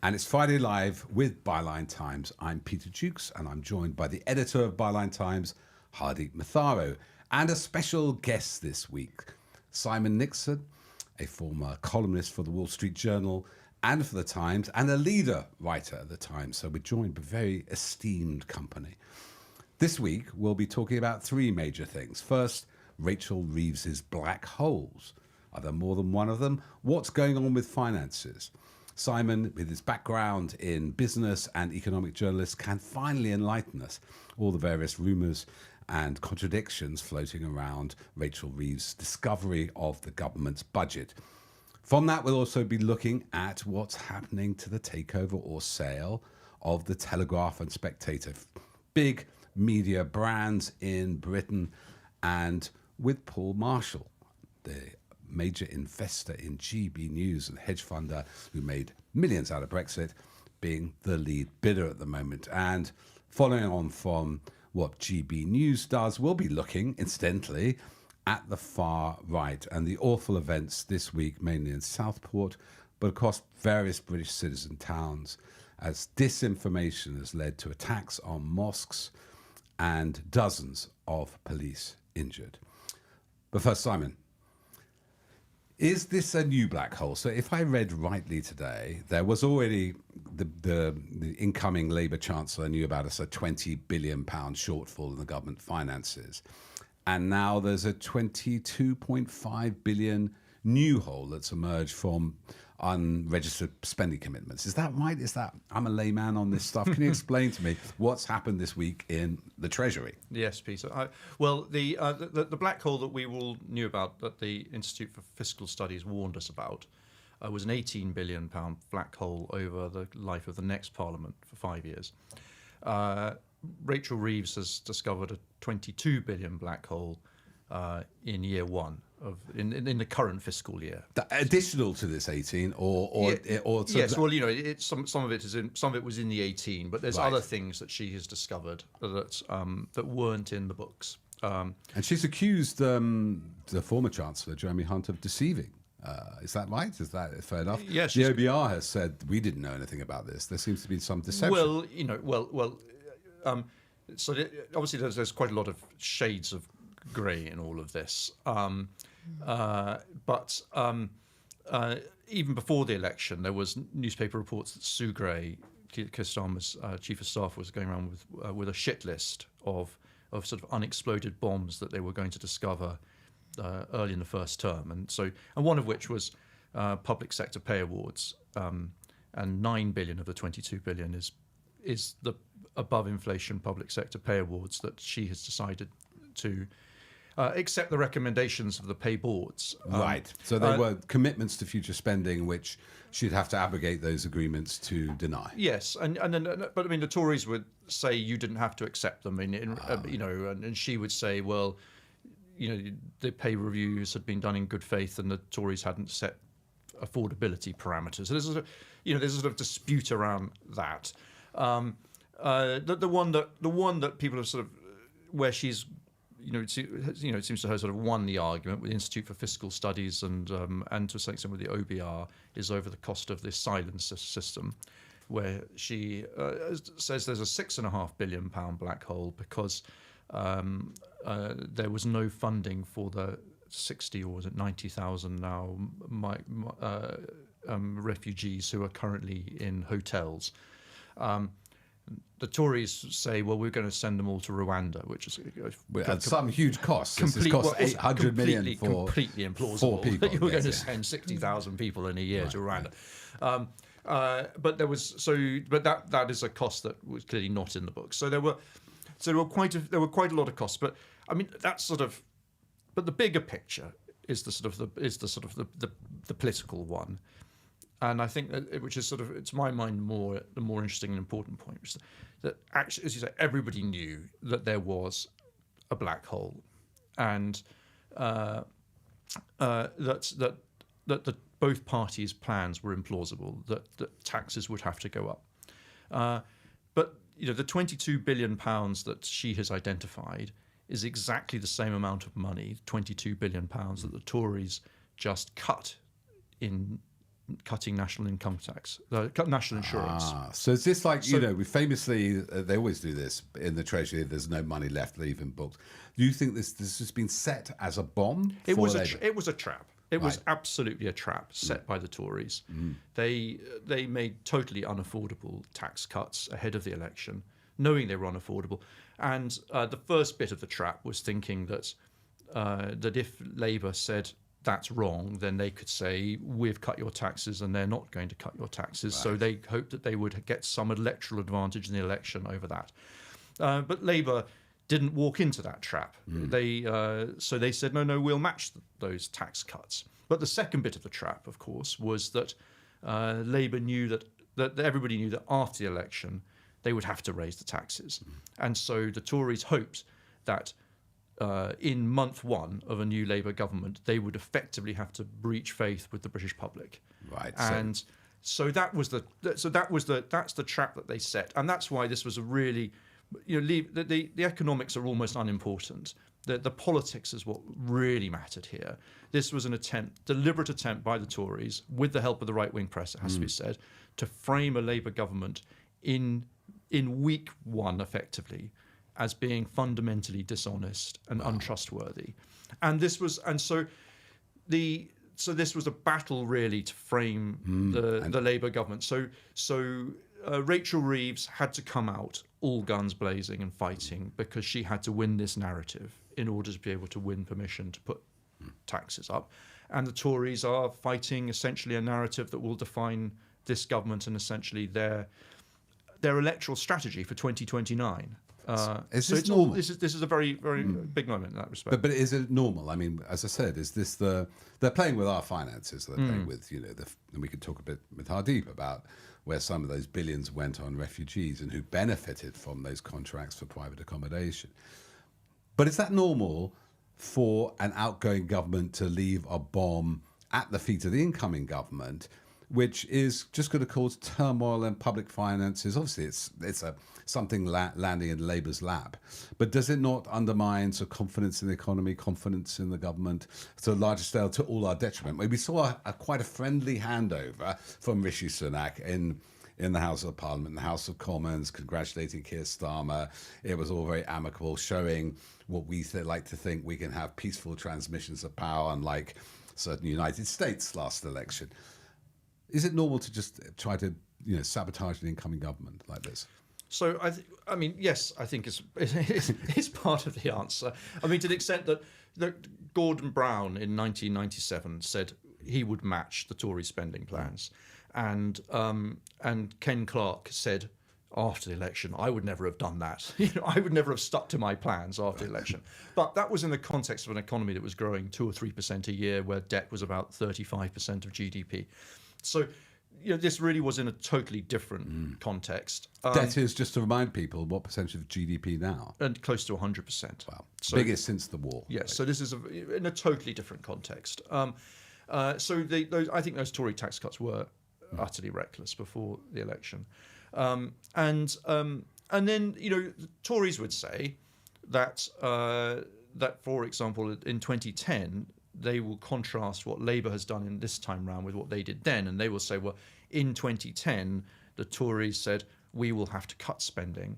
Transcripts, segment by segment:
And it's Friday Live with Byline Times. I'm Peter Jukes, and I'm joined by the editor of Byline Times, Hardeep Matharu, and a special guest this week, Simon Nixon, a former columnist for the Wall Street Journal and for the Times, and a leader writer at the Times. So we're joined by very esteemed company. This week, we'll be talking about three major things. First, Rachel Reeves's black holes. Are there more than one of them? What's going on with finances? Simon, with his background in business and economic journalists, can finally enlighten us all the various rumours and contradictions floating around Rachel Reeves's discovery of the government's budget. From that, we'll also be looking at what's happening to the takeover or sale of the Telegraph and Spectator, big media brands in Britain, and with Paul Marshall, the major investor in GB News and hedge funder who made millions out of Brexit, being the lead bidder at the moment. And following on from what GB News does, we'll be looking, incidentally, at the far right and the awful events this week, mainly in Southport, but across various British citizen towns, as disinformation has led to attacks on mosques and dozens of police injured. But first, Simon, is this a new black hole? So if I read rightly today, there was already the incoming Labour Chancellor knew about a £20 billion shortfall in the government finances. And now there's a £22.5 billion new hole that's emerged from unregistered spending commitments. Is that right? I'm a layman on this stuff. Can you explain to me what's happened this week in the Treasury? Yes, Peter. The black hole that we all knew about, that the Institute for Fiscal Studies warned us about, was an £18 billion black hole over the life of the next Parliament for 5 years. Rachel Reeves has discovered a £22 billion black hole in year one in the current fiscal year. Additional to this 18, yes. Well, some of it was in the 18, but there's other things that she has discovered that weren't in the books. And she's accused the former Chancellor Jeremy Hunt of deceiving. Is that right? Is that fair enough? Yes. The OBR has said we didn't know anything about this. There seems to be some deception. Obviously there's quite a lot of shades of grey in all of this. But even before the election, there was newspaper reports that Sue Gray, Keir Starmer's chief of staff, was going around with a shit list of sort of unexploded bombs that they were going to discover early in the first term, and one of which was public sector pay awards, and $9 billion of the $22 billion is the above inflation public sector pay awards that she has decided to accept the recommendations of the pay boards. Right. So they were commitments to future spending, which she'd have to abrogate those agreements to deny. Yes, but I mean, the Tories would say you didn't have to accept them. And she would say, well, the pay reviews had been done in good faith, and the Tories hadn't set affordability parameters. So there's a sort of dispute around that. The one that people have sort of, where she's, it seems to her sort of won the argument with the Institute for Fiscal Studies and to some extent with the OBR, is over the cost of this silence system, where she says there's a £6.5 billion black hole because there was no funding for the 60 or was it 90,000 now refugees who are currently in hotels. The Tories say, well, we're going to send them all to Rwanda, which is at some huge cost. This cost $800 million for completely implausible 4 people. You're going to send 60,000 people in a year to Rwanda. Right. But that is a cost that was clearly not in the book. So there were quite a lot of costs. But I mean, but the bigger picture is the political one. And I think which is to my mind, the more interesting and important point, is that actually, as you say, everybody knew that there was a black hole, and that both parties' plans were implausible. That taxes would have to go up, but the £22 billion that she has identified is exactly the same amount of money, £22 billion, that the Tories just cut in cutting national income tax, national insurance. So is this like, we famously, they always do this in the Treasury, there's no money left, leaving books. Do you think this has been set as a bomb? It was a trap. It was Right. absolutely a trap set by the Tories. They made totally unaffordable tax cuts ahead of the election, knowing they were unaffordable. And the first bit of the trap was thinking that if Labour said that's wrong, then they could say, we've cut your taxes and they're not going to cut your taxes. Right. So they hoped that they would get some electoral advantage in the election over that. But Labour didn't walk into that trap. So they said, no, we'll match those tax cuts. But the second bit of the trap, of course, was that Labour knew that everybody knew that after the election, they would have to raise the taxes. And so the Tories hoped that in month one of a new Labour government, they would effectively have to breach faith with the British public. Right. And so that's the trap that they set, and that's why this was a really, the economics are almost unimportant. The politics is what really mattered here. This was an deliberate attempt by the Tories, with the help of the right-wing press, it has to be said, to frame a Labour government in week one, effectively, as being fundamentally dishonest and untrustworthy. And this was a battle really to frame the Labour government. So Rachel Reeves had to come out all guns blazing and fighting, because she had to win this narrative in order to be able to win permission to put taxes up. And the Tories are fighting essentially a narrative that will define this government and essentially their electoral strategy for 2029. Is this normal? This is a very, very big moment in that respect. But is it normal? I mean, as I said, is this they're playing with our finances? They're playing with, and we could talk a bit with Hardeep about where some of those billions went on refugees and who benefited from those contracts for private accommodation. But is that normal for an outgoing government to leave a bomb at the feet of the incoming government, which is just going to cause turmoil in public finances? Obviously, it's something landing in Labour's lap. But does it not undermine confidence in the economy, confidence in the government to a larger scale, to all our detriment? We saw quite a friendly handover from Rishi Sunak in the House of Parliament, in the House of Commons, congratulating Keir Starmer. It was all very amicable, showing what we like to think we can have peaceful transmissions of power, unlike certain United States last election. Is it normal to just try to sabotage an incoming government like this? So yes, I think it's part of the answer. I mean, to the extent that Gordon Brown in 1997 said he would match the Tory spending plans, and Ken Clarke said after the election, I would never have done that. I would never have stuck to my plans after the election. But that was in the context of an economy that was growing 2 or 3% a year, where debt was about 35% of GDP. So, this really was in a totally different context. Debt is, just to remind people, what percentage of GDP now? And close to 100%. Wow. So, biggest since the war. Yes, right. So this is in a totally different context. I think those Tory tax cuts were utterly reckless before the election. And then, the Tories would say that, for example, in 2010, they will contrast what Labour has done in this time round with what they did then. And they will say, well, in 2010, the Tories said, we will have to cut spending,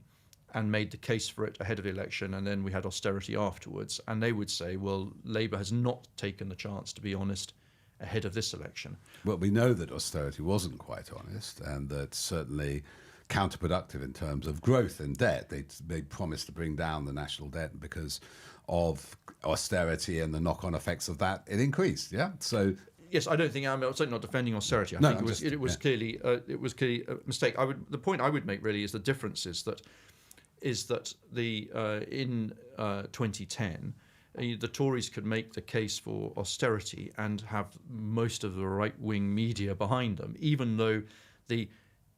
and made the case for it ahead of the election. And then we had austerity afterwards. And they would say, well, Labour has not taken the chance to be honest ahead of this election. Well, we know that austerity wasn't quite honest, and that certainly counterproductive in terms of growth and debt. They promised to bring down the national debt, because of austerity and the knock-on effects of that, it increased. Yeah. So yes, I don't think I'm certainly not defending austerity. I think it was clearly a mistake. The point I would make really is the difference is that in 2010. The Tories could make the case for austerity and have most of the right-wing media behind them, even though the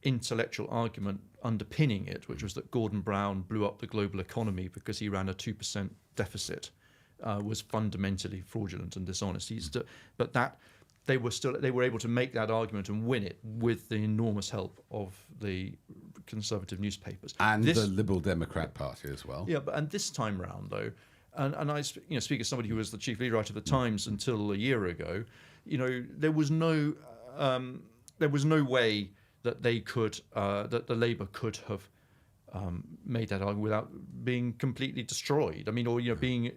intellectual argument underpinning it, which was that Gordon Brown blew up the global economy because he ran a 2% deficit, was fundamentally fraudulent and dishonest. But that they were able to make that argument and win it with the enormous help of the conservative newspapers and the Liberal Democrat Party as well. Yeah, and this time round though. And I speak as somebody who was the chief leader writer of the Times until a year ago. There was no there was no way that they could, that the Labour could have made that argument without being completely destroyed. I mean, or being,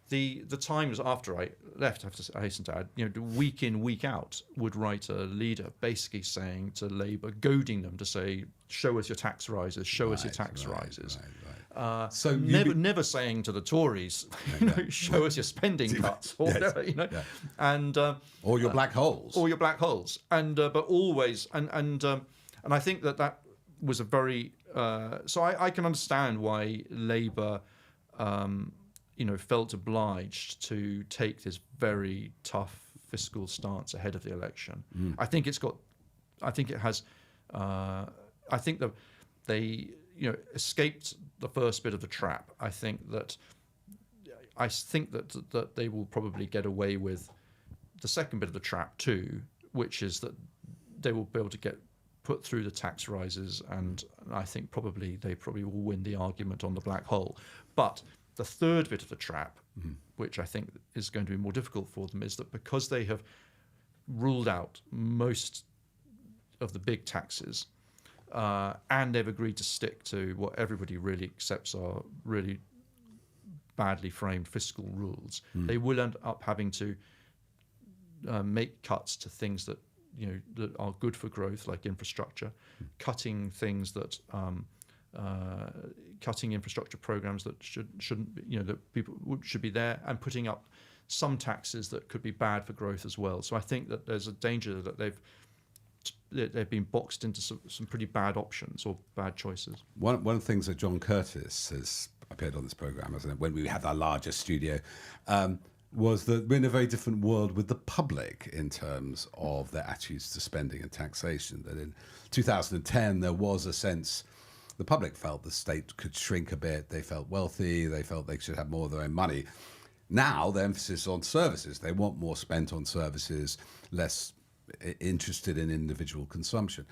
the Times after I left, I hasten to add, week in, week out, would write a leader basically saying to Labour, goading them to say, show us your tax rises, show us your tax rises. So never saying to the Tories, show us your spending cuts, or whatever, and or your black holes, and but always, and I think that was a very so I can understand why Labour felt obliged to take this very tough fiscal stance ahead of the election. I think that they escaped the first bit of the trap. I think that they will probably get away with the second bit of the trap too, which is that they will be able to get put through the tax rises, and I think they probably will win the argument on the black hole. But the third bit of the trap, which I think is going to be more difficult for them, is that because they have ruled out most of the big taxes, and they've agreed to stick to what everybody really accepts are really badly framed fiscal rules, they will end up having to make cuts to things that that are good for growth, like infrastructure, cutting things that cutting infrastructure programs that shouldn't be, that people should be there, and putting up some taxes that could be bad for growth as well. So I think that there's a danger that they've been boxed into some pretty bad options or bad choices. One of the things that John Curtis has appeared on this program, when we had our largest studio, was that we're in a very different world with the public in terms of their attitudes to spending and taxation. That in 2010 there was a sense the public felt the state could shrink a bit. They felt wealthy. They felt they should have more of their own money. Now the emphasis is on services. They want more spent on services, less interested in individual consumption.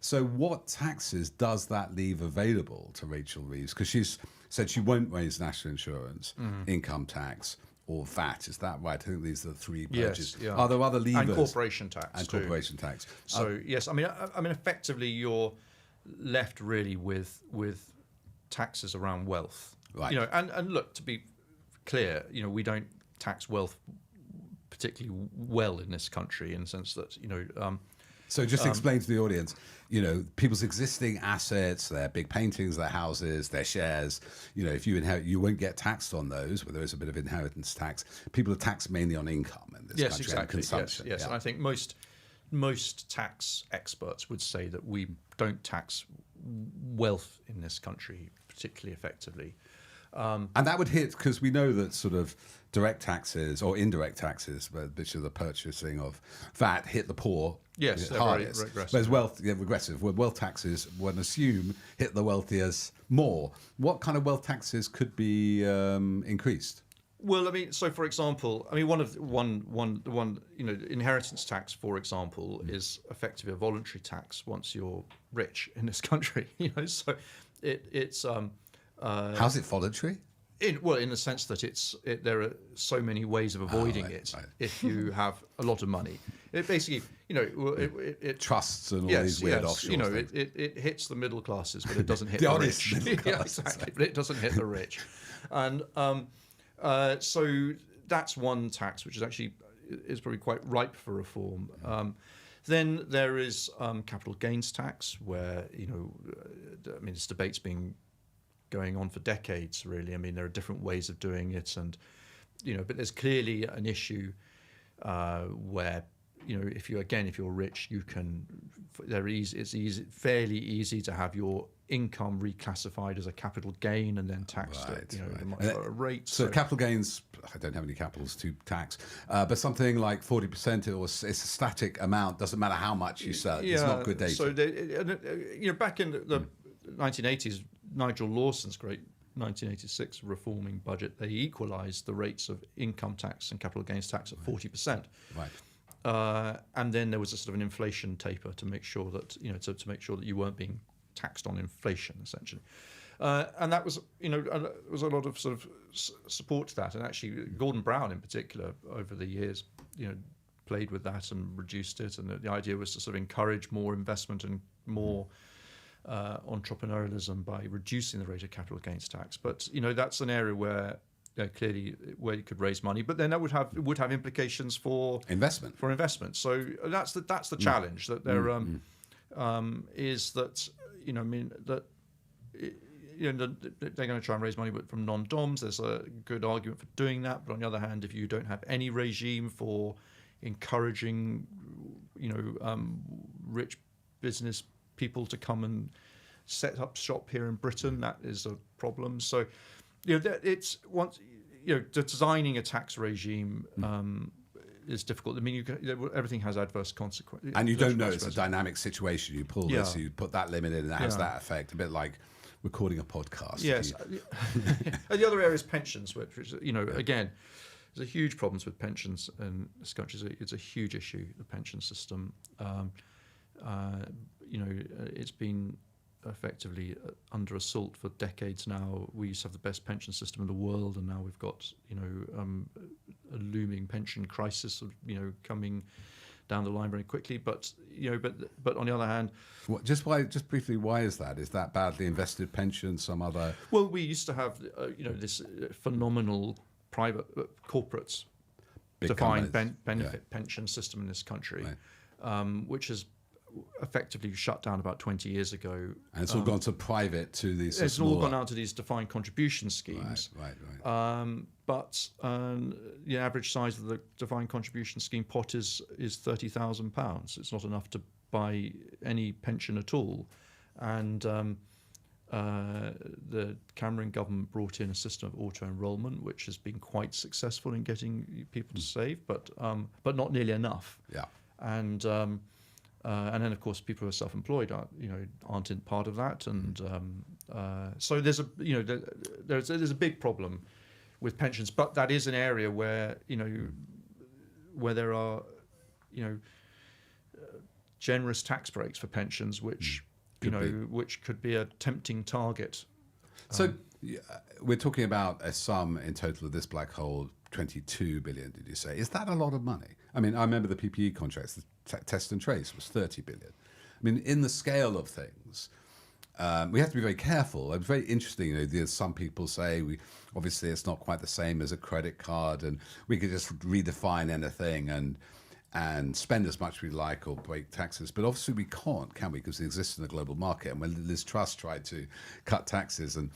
So what taxes does that leave available to Rachel Reeves? Because she's said she won't raise national insurance, income tax, or VAT. Is that right? I think these are the three purges. Yes, yeah. Are there other levers? And corporation tax. And too. Corporation tax. So yes, I mean, effectively, you're left really with taxes around wealth. Right. And look, to be clear, we don't tax wealth particularly well in this country, in the sense that So just explain to the audience, people's existing assets, their big paintings, their houses, their shares, if you inherit, you won't get taxed on those, but there is a bit of inheritance tax. People are taxed mainly on income in this country, and consumption. Yes. And I think most tax experts would say that we don't tax wealth in this country particularly effectively. And that would hit, because we know that sort of direct taxes or indirect taxes, which are the purchasing of VAT, hit the poor. Yes, they're hardest. very regressive. Whereas regressive. Where wealth taxes, one assume, hit the wealthiest more. What kind of wealth taxes could be increased? Well, I mean, so for example, inheritance tax, for example, is effectively a voluntary tax once you're rich in this country. So it's how's it voluntary? In the sense that there are so many ways of avoiding it. Right. If you have a lot of money, it basically, it trusts and all these weird offshore things. It hits the middle classes, but it doesn't hit the rich. Yeah, exactly, but it doesn't hit the rich, and so that's one tax which is probably quite ripe for reform. Then there is capital gains tax, where this debate's been going on for decades, really. I mean, there are different ways of doing it, and but there's clearly an issue where if you're rich, you can. It's fairly easy to have your income reclassified as a capital gain and then taxed at a much lower rate. So capital gains, I don't have any capitals to tax, but something like 40%, it's a static amount. Doesn't matter how much you sell. It's not good data. So back in the 1980s. Nigel Lawson's great 1986 reforming budget, they equalised the rates of income tax and capital gains tax at 40%. Right. And then there was a sort of an inflation taper to make sure that to make sure that you weren't being taxed on inflation, essentially. And that was there was a lot of sort of support to that. And actually, Gordon Brown in particular, over the years, played with that and reduced it. And the idea was to sort of encourage more investment and more entrepreneurialism by reducing the rate of capital gains tax. But that's an area where clearly where you could raise money, but then that would have implications for investment. So that's the challenge that there is that they're going to try and raise money from non-DOMs. There's a good argument for doing that, but on the other hand, if you don't have any regime for encouraging, rich business people to come and set up shop here in Britain, that is a problem. So, it's once designing a tax regime is difficult. I mean, everything has adverse consequences, and you don't know it's a dynamic situation. You pull this, you put that limit in, and it has that effect. A bit like recording a podcast. Yes. And the other area is pensions, which again, there's a huge problems with pensions in this country. It's a huge issue, the pension system. It's been effectively under assault for decades now. We used to have the best pension system in the world, and now we've got a looming pension crisis coming down the line very quickly. But on the other hand, just briefly, why is that? Is that badly invested pension? Some other? Well, we used to have this phenomenal private corporates defined benefit pension system in this country, which has effectively shut down about 20 years ago. And it's all gone to private, to these It's all gone out to these defined contribution schemes. Right. But the average size of the defined contribution scheme pot is £30,000. It's not enough to buy any pension at all. And the Cameron government brought in a system of auto-enrolment, which has been quite successful in getting people to save, but not nearly enough. Yeah. And then, of course, people who are self-employed aren't in part of that, and so there's a big problem with pensions. But that is an area where where there are generous tax breaks for pensions, which which could be a tempting target. So we're talking about a sum in total of this black hole, 22 billion. Did you say? Is that a lot of money? I mean, I remember the PPE contracts. The test and trace was 30 billion. I mean, in the scale of things, we have to be very careful. It's very interesting. Some people say obviously it's not quite the same as a credit card, and we could just redefine anything and spend as much as we like or break taxes. But obviously we can't, can we? Because it exists in a global market. And when Liz Truss tried to cut taxes and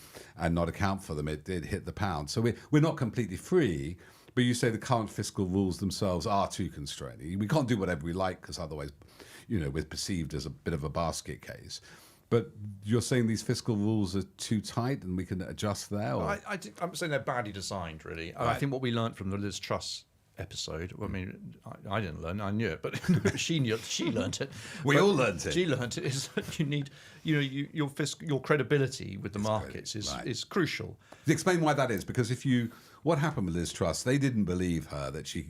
not account for them, it did hit the pound. So we're not completely free. But you say the current fiscal rules themselves are too constraining. We can't do whatever we like because otherwise, we're perceived as a bit of a basket case. But you're saying these fiscal rules are too tight and we can adjust there? Or? I'm saying they're badly designed, really. Right. I think what we learned from the Liz Truss episode, I mean, I didn't learn, I knew it, but she learned it. We all learned it. She learned it, is that you need, your credibility with the markets is crucial. Explain why that is, because what happened with Liz Truss, they didn't believe her that she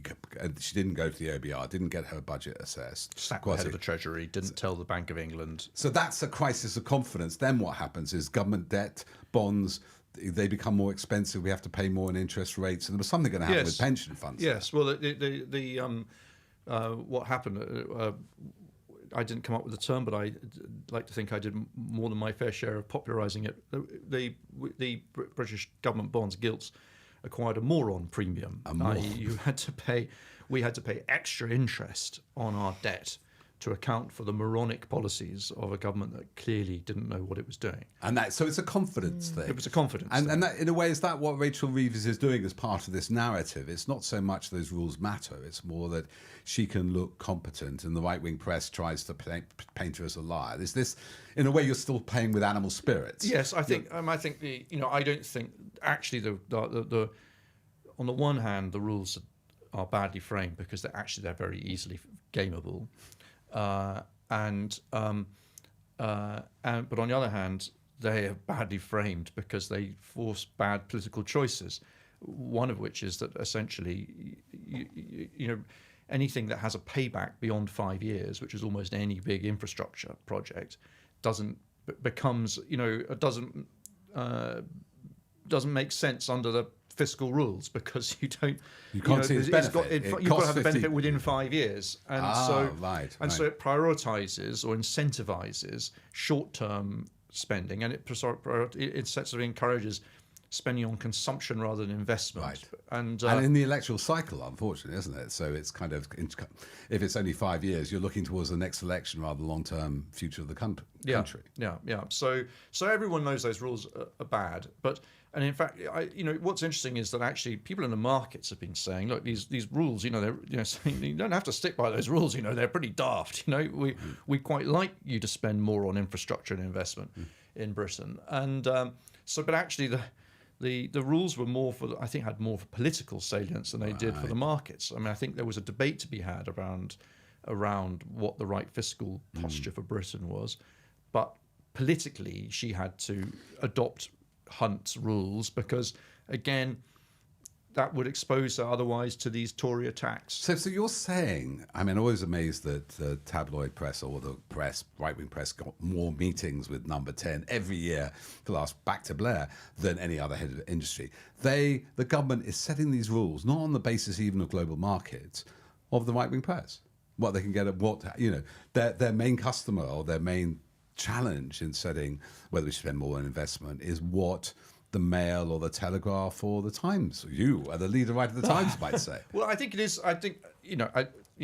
didn't go to the OBR, didn't get her budget assessed. Sacked the head of the Treasury, didn't tell the Bank of England. So that's a crisis of confidence. Then what happens is government debt, bonds, they become more expensive. We have to pay more in interest rates, and there was something going to happen with pension funds. Yes, well, what happened? I didn't come up with the term, but I like to think I did more than my fair share of popularising it. The British government bonds, gilts, acquired a moron premium. We had to pay extra interest on our debt to account for the moronic policies of a government that clearly didn't know what it was doing. And so it's a confidence thing. It was a confidence thing. And that, in a way, is that what Rachel Reeves is doing as part of this narrative? It's not so much those rules matter. It's more that she can look competent, and the right-wing press tries to paint her as a liar. Is this, in a way, you're still playing with animal spirits? Yes, I think. I think I don't think actually the on the one hand the rules are badly framed because they're very easily gameable. But on the other hand, they are badly framed because they force bad political choices. One of which is that essentially, anything that has a payback beyond 5 years, which is almost any big infrastructure project, doesn't make sense under the fiscal rules because you don't. You can't see its benefit. You've got to have the benefit within 5 years, and so it prioritises or incentivizes short-term spending, and it sort of encourages spending on consumption rather than investment. Right. And in the electoral cycle, unfortunately, isn't it? So it's kind of, if it's only 5 years, you're looking towards the next election rather than the long-term future of the country. Yeah. So everyone knows those rules are bad, and in fact, what's interesting is that actually people in the markets have been saying, look, these rules, they're saying you don't have to stick by those rules. They're pretty daft. We quite like you to spend more on infrastructure and investment in Britain, and but actually the rules were more had more for political salience than they did for the markets. I mean, I think there was a debate to be had around what the right fiscal posture for Britain was, but politically she had to adopt Hunt's rules because, again, that would expose her otherwise to these Tory attacks. So you're saying, I mean, I'm always amazed that the tabloid press or the press, right-wing press, got more meetings with Number 10 every year for the last back to Blair than any other head of industry. The government is setting these rules, not on the basis even of global markets, of the right-wing press. What they can get at their main customer or their main challenge in setting whether we spend more on investment is what the Mail or the Telegraph or the Times, you are the leader right of the Times might say. Well, I think it is. I think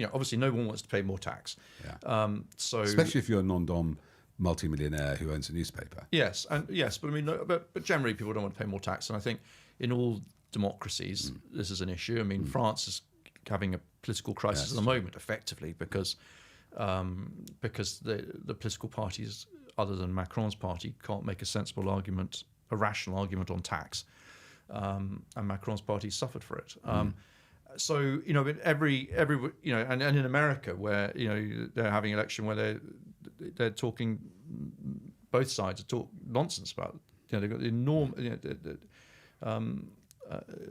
obviously no one wants to pay more tax. Yeah. Especially if you're a non-dom multimillionaire who owns a newspaper. Yes, but I mean, but generally people don't want to pay more tax, and I think in all democracies this is an issue. I mean, France is having a political crisis at the moment, effectively, because the political parties other than Macron's party can't make a rational argument on tax, and Macron's party suffered for it. So every and in America where they're having an election where they're talking, both sides talk nonsense about they've got the enormous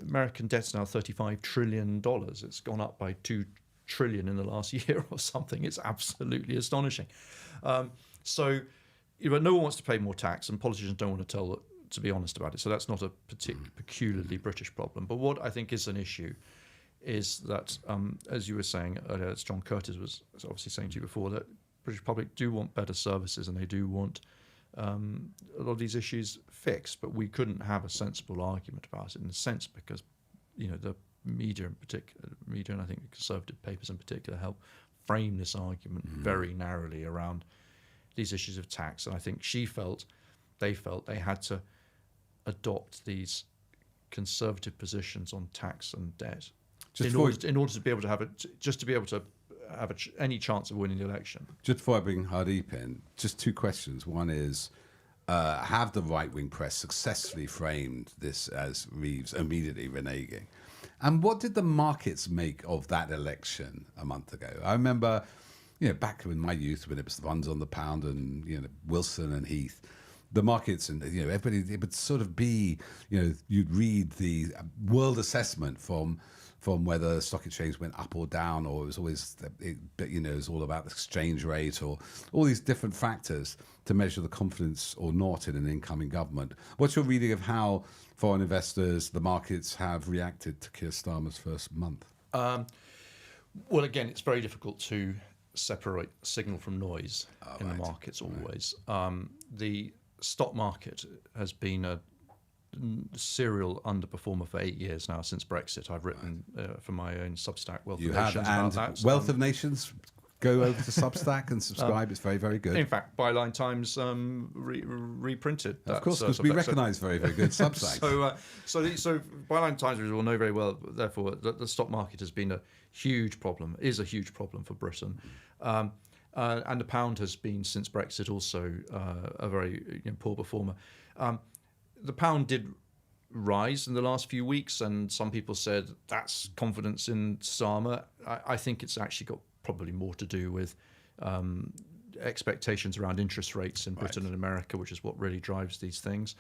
American debt's now $35 trillion. It's gone up by $2 trillion in the last year or something. It's absolutely astonishing. So no one wants to pay more tax, and politicians don't want to be honest about it. So that's not a peculiarly British problem. But what I think is an issue is that, as you were saying earlier, as John Curtis was obviously saying to you before, that British public do want better services and they do want a lot of these issues fixed. But we couldn't have a sensible argument about it in a sense because, the media in particular, and I think the conservative papers in particular, help frame this argument very narrowly around these issues of tax. And I think they felt they had to adopt these conservative positions on tax and debt in order to be able to have any chance of winning the election. Just before I bring Hardeep in, just two questions. One is, have the right-wing press successfully framed this as Reeves immediately reneging? And what did the markets make of that election a month ago? I remember, back in my youth when it was the ones on the pound and, Wilson and Heath, the markets and everybody, it would sort of be you'd read the world assessment from whether the stock exchange went up or down, or it was always it was all about the exchange rate or all these different factors to measure the confidence or not in an incoming government. What's your reading of how foreign investors, the markets, have reacted to Keir Starmer's first month? Well, again, it's very difficult to separate signal from noise in the markets always. The stock market has been a serial underperformer for 8 years now since Brexit. I've written for my own Substack, Wealth of Nations, about that. Wealth of Nations, go over to Substack and subscribe. It's very, very good. In fact, Byline Times reprinted that. Of course, because we recognise very, very good Substack. So Byline Times, we will know very well, therefore, that the stock market has been a huge problem for Britain. And the pound has been, since Brexit, also a very poor performer. The pound did rise in the last few weeks, and some people said that's confidence in Starmer. I think it's actually got probably more to do with expectations around interest rates in Britain and America, which is what really drives these things.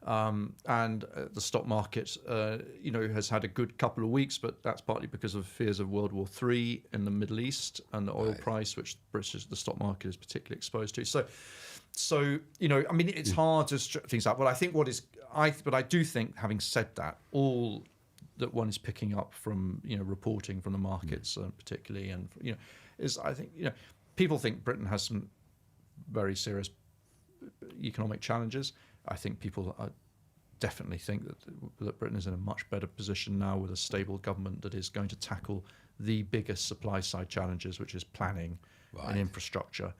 And the stock market, has had a good couple of weeks, but that's partly because of fears of World War III in the Middle East and the oil price, which the stock market is particularly exposed to. So So, I mean, it's hard to strip things up. But I think but I do think, having said that, all that one is picking up from, reporting from the markets, particularly, and, is, I think, people think Britain has some very serious economic challenges. I think people definitely think that Britain is in a much better position now with a stable government that is going to tackle the biggest supply side challenges, which is planning and infrastructure.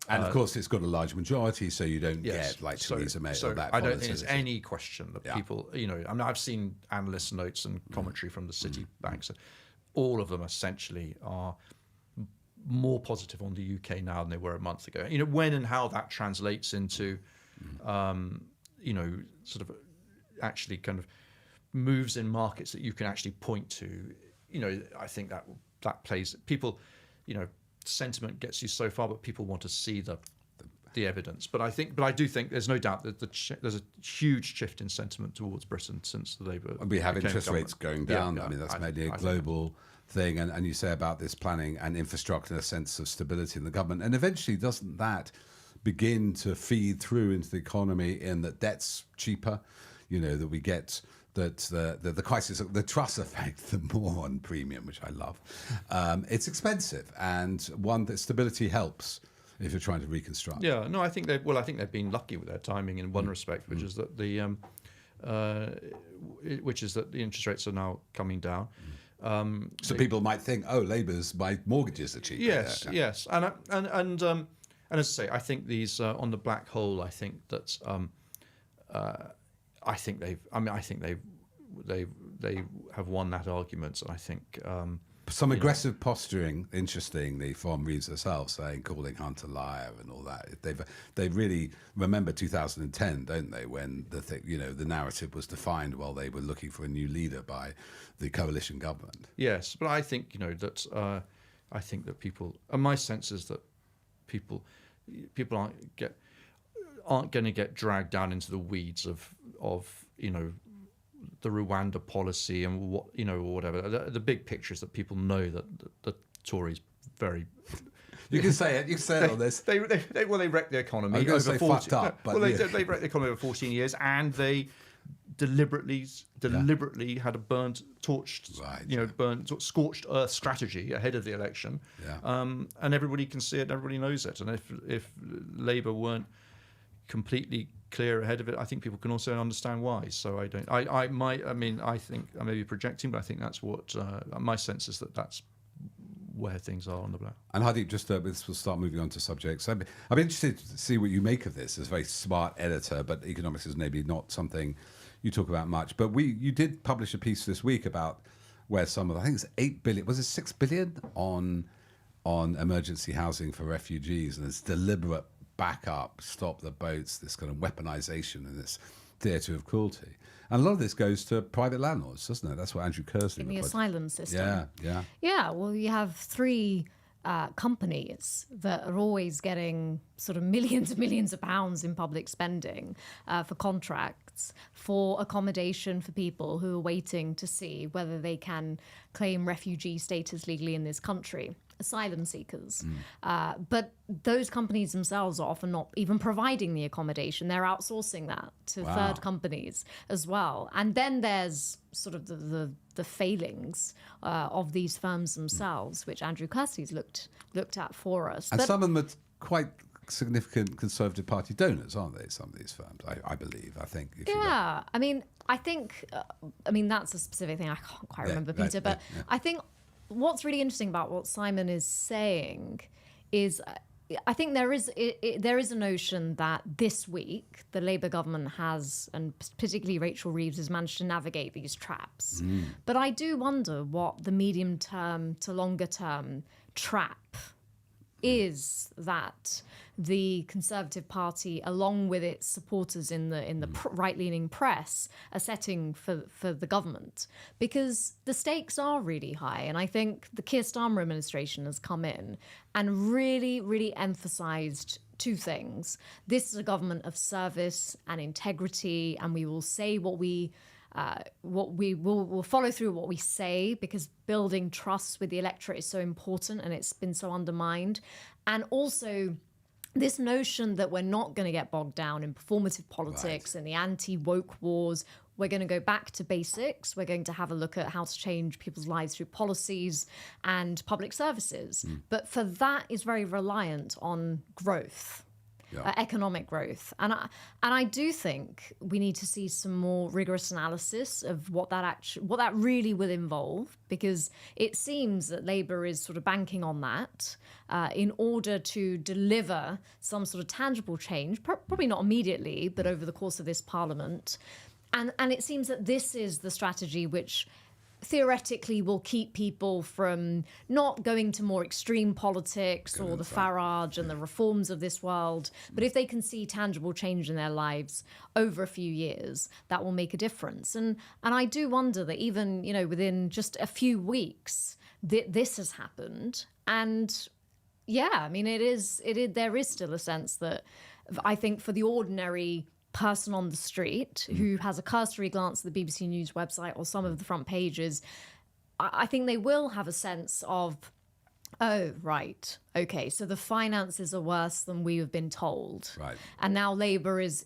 And of course, it's got a large majority, so you don't get like Theresa May or that. I don't think there's any question that people, I mean, I've seen analyst notes and commentary from the City banks. All of them essentially are more positive on the UK now than they were a month ago. When and how that translates into, sort of actually kind of moves in markets that you can actually point to, I think that plays people, sentiment gets you so far, but people want to see the evidence. But I do think there's no doubt that there's a huge shift in sentiment towards Britain since the Labour. And we have interest government. rates going down. Yeah, I mean, that's mainly a global thing. And you say about this planning and infrastructure, a sense of stability in the government. And eventually, doesn't that begin to feed through into the economy in that debt's cheaper? That we get that the crisis, the truss effect, the Moron premium, which I love. It's expensive, and one that stability helps if you're trying to reconstruct. Yeah, no, I think they've been lucky with their timing in one respect, which is that the interest rates are now coming down. So people might think, Labour's my mortgages are cheaper. Yes, and as I say, I think these on the black hole. I think that. I think they have won that argument, and I think some aggressive posturing. Interestingly, from Reeves herself saying, calling Hunt a liar and all that. They really remember 2010, don't they? When the narrative was defined while they were looking for a new leader by the coalition government. Yes, but I think that I think that people. And my sense is that people aren't going to get dragged down into the weeds of the Rwanda policy and what or whatever. The big picture is that people know that the Tories very. You can say it. You can say it on this. They wrecked the economy over 14. Fucked up, but they wrecked the economy over 14 years, and they deliberately had a scorched earth strategy ahead of the election. Yeah. And everybody can see it. Everybody knows it. And if Labour weren't completely clear ahead of it, I think people can also understand why. So I think I may be projecting, but I think that's what my sense is that's where things are on the black. And Hardeep, just we'll start moving on to subjects. I'm interested to see what you make of this as a very smart editor, but economics is maybe not something you talk about much. But you did publish a piece this week about where some of, I think it's 8 billion, was it 6 billion on emergency housing for refugees, and it's deliberate backup, stop the boats, this kind of weaponization and this theatre of cruelty. And a lot of this goes to private landlords, doesn't it? That's what Andrew Kersley. In the asylum system. Yeah. Yeah, well, you have three companies that are always getting sort of millions and millions of pounds in public spending for contracts, for accommodation for people who are waiting to see whether they can claim refugee status legally in this country. Asylum seekers. But those companies themselves are often not even providing the accommodation. They're outsourcing that to third companies as well. And then there's sort of the failings of these firms themselves, which Andrew Kersley's looked at for us. And some of them are quite significant Conservative Party donors, aren't they, some of these firms, I believe, I think. Yeah, I mean, I think, that's a specific thing I can't quite remember, Peter, but I think what's really interesting about what Simon is saying is I think there is a notion that this week the Labour government has, and particularly Rachel Reeves, has managed to navigate these traps. But I do wonder what the medium term to longer term trap is that the Conservative Party, along with its supporters in the right-leaning press, are setting for the government, because the stakes are really high. And I think the Keir Starmer administration has come in and really, really emphasised two things. This is a government of service and integrity, and we will say what we will follow through what we say, because building trust with the electorate is so important and it's been so undermined. And also this notion that we're not going to get bogged down in performative politics and the anti-woke wars. We're going to go back to basics. We're going to have a look at how to change people's lives through policies and public services. But for that is very reliant on growth. Economic growth, and I do think we need to see some more rigorous analysis of what that really will involve, because it seems that Labour is sort of banking on that in order to deliver some sort of tangible change, probably not immediately, but over the course of this Parliament, and it seems that this is the strategy which theoretically will keep people from not going to more extreme politics or the Farage and the reforms of this world. But if they can see tangible change in their lives over a few years, that will make a difference. And I do wonder that even, within just a few weeks, this has happened. And yeah, I mean, there is still a sense that I think for the ordinary person on the street who has a cursory glance at the BBC News website or some of the front pages, I think they will have a sense of, oh, right, okay, so the finances are worse than we have been told. Right. And now Labour is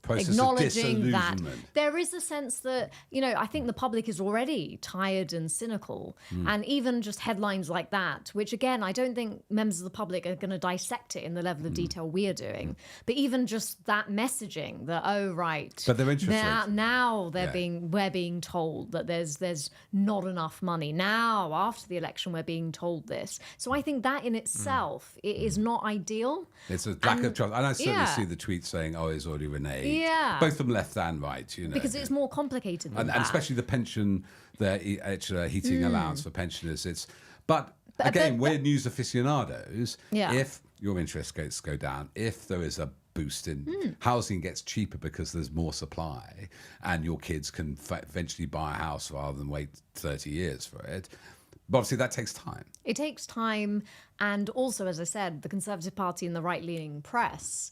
Process acknowledging that disillusionment. there is a sense that, I think the public is already tired and cynical. And even just headlines like that, which again, I don't think members of the public are going to dissect it in the level of detail we are doing. But even just that messaging that, oh, right. But they're interested. Now we're being told that there's not enough money. Now, after the election, we're being told this. So I think that in itself, it is not ideal. It's a lack of trust. And I certainly see the tweets saying, oh, it's already reneged. Yeah. Both from left and right, Because it's more complicated than that. And especially the pension, the extra heating allowance for pensioners. But again, we're news aficionados. Yeah. If your interest rates go down, if there is a boost in housing gets cheaper because there's more supply and your kids can eventually buy a house rather than wait 30 years for it, but obviously that takes time. It takes time. And also, as I said, the Conservative Party and the right-leaning press,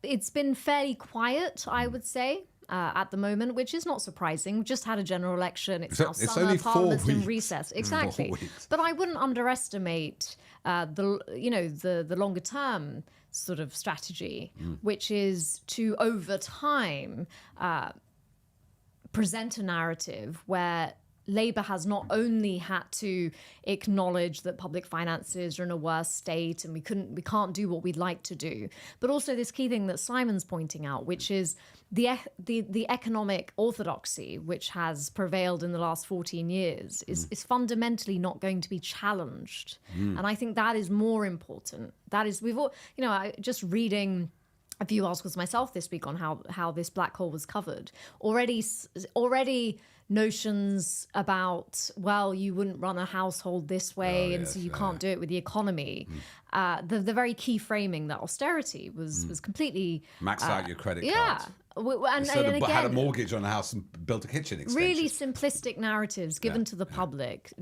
it's been fairly quiet, I would say, at the moment, which is not surprising. We've just had a general election. It's now summer, only 4 Parliament's in weeks. recess. Exactly. 4 weeks. But I wouldn't underestimate the longer-term sort of strategy, which is to, over time, present a narrative where Labour has not only had to acknowledge that public finances are in a worse state and we can't do what we'd like to do, but also this key thing that Simon's pointing out, which is the economic orthodoxy which has prevailed in the last 14 years is fundamentally not going to be challenged. And I think that is more important. That is, just reading a few articles myself this week on how this black hole was covered. Already notions about, well, you wouldn't run a household this way, so you can't do it with the economy. The very key framing that austerity was completely max out your credit cards. Yeah. And again, had a mortgage on a house and built a kitchen extension. Really simplistic narratives given to the public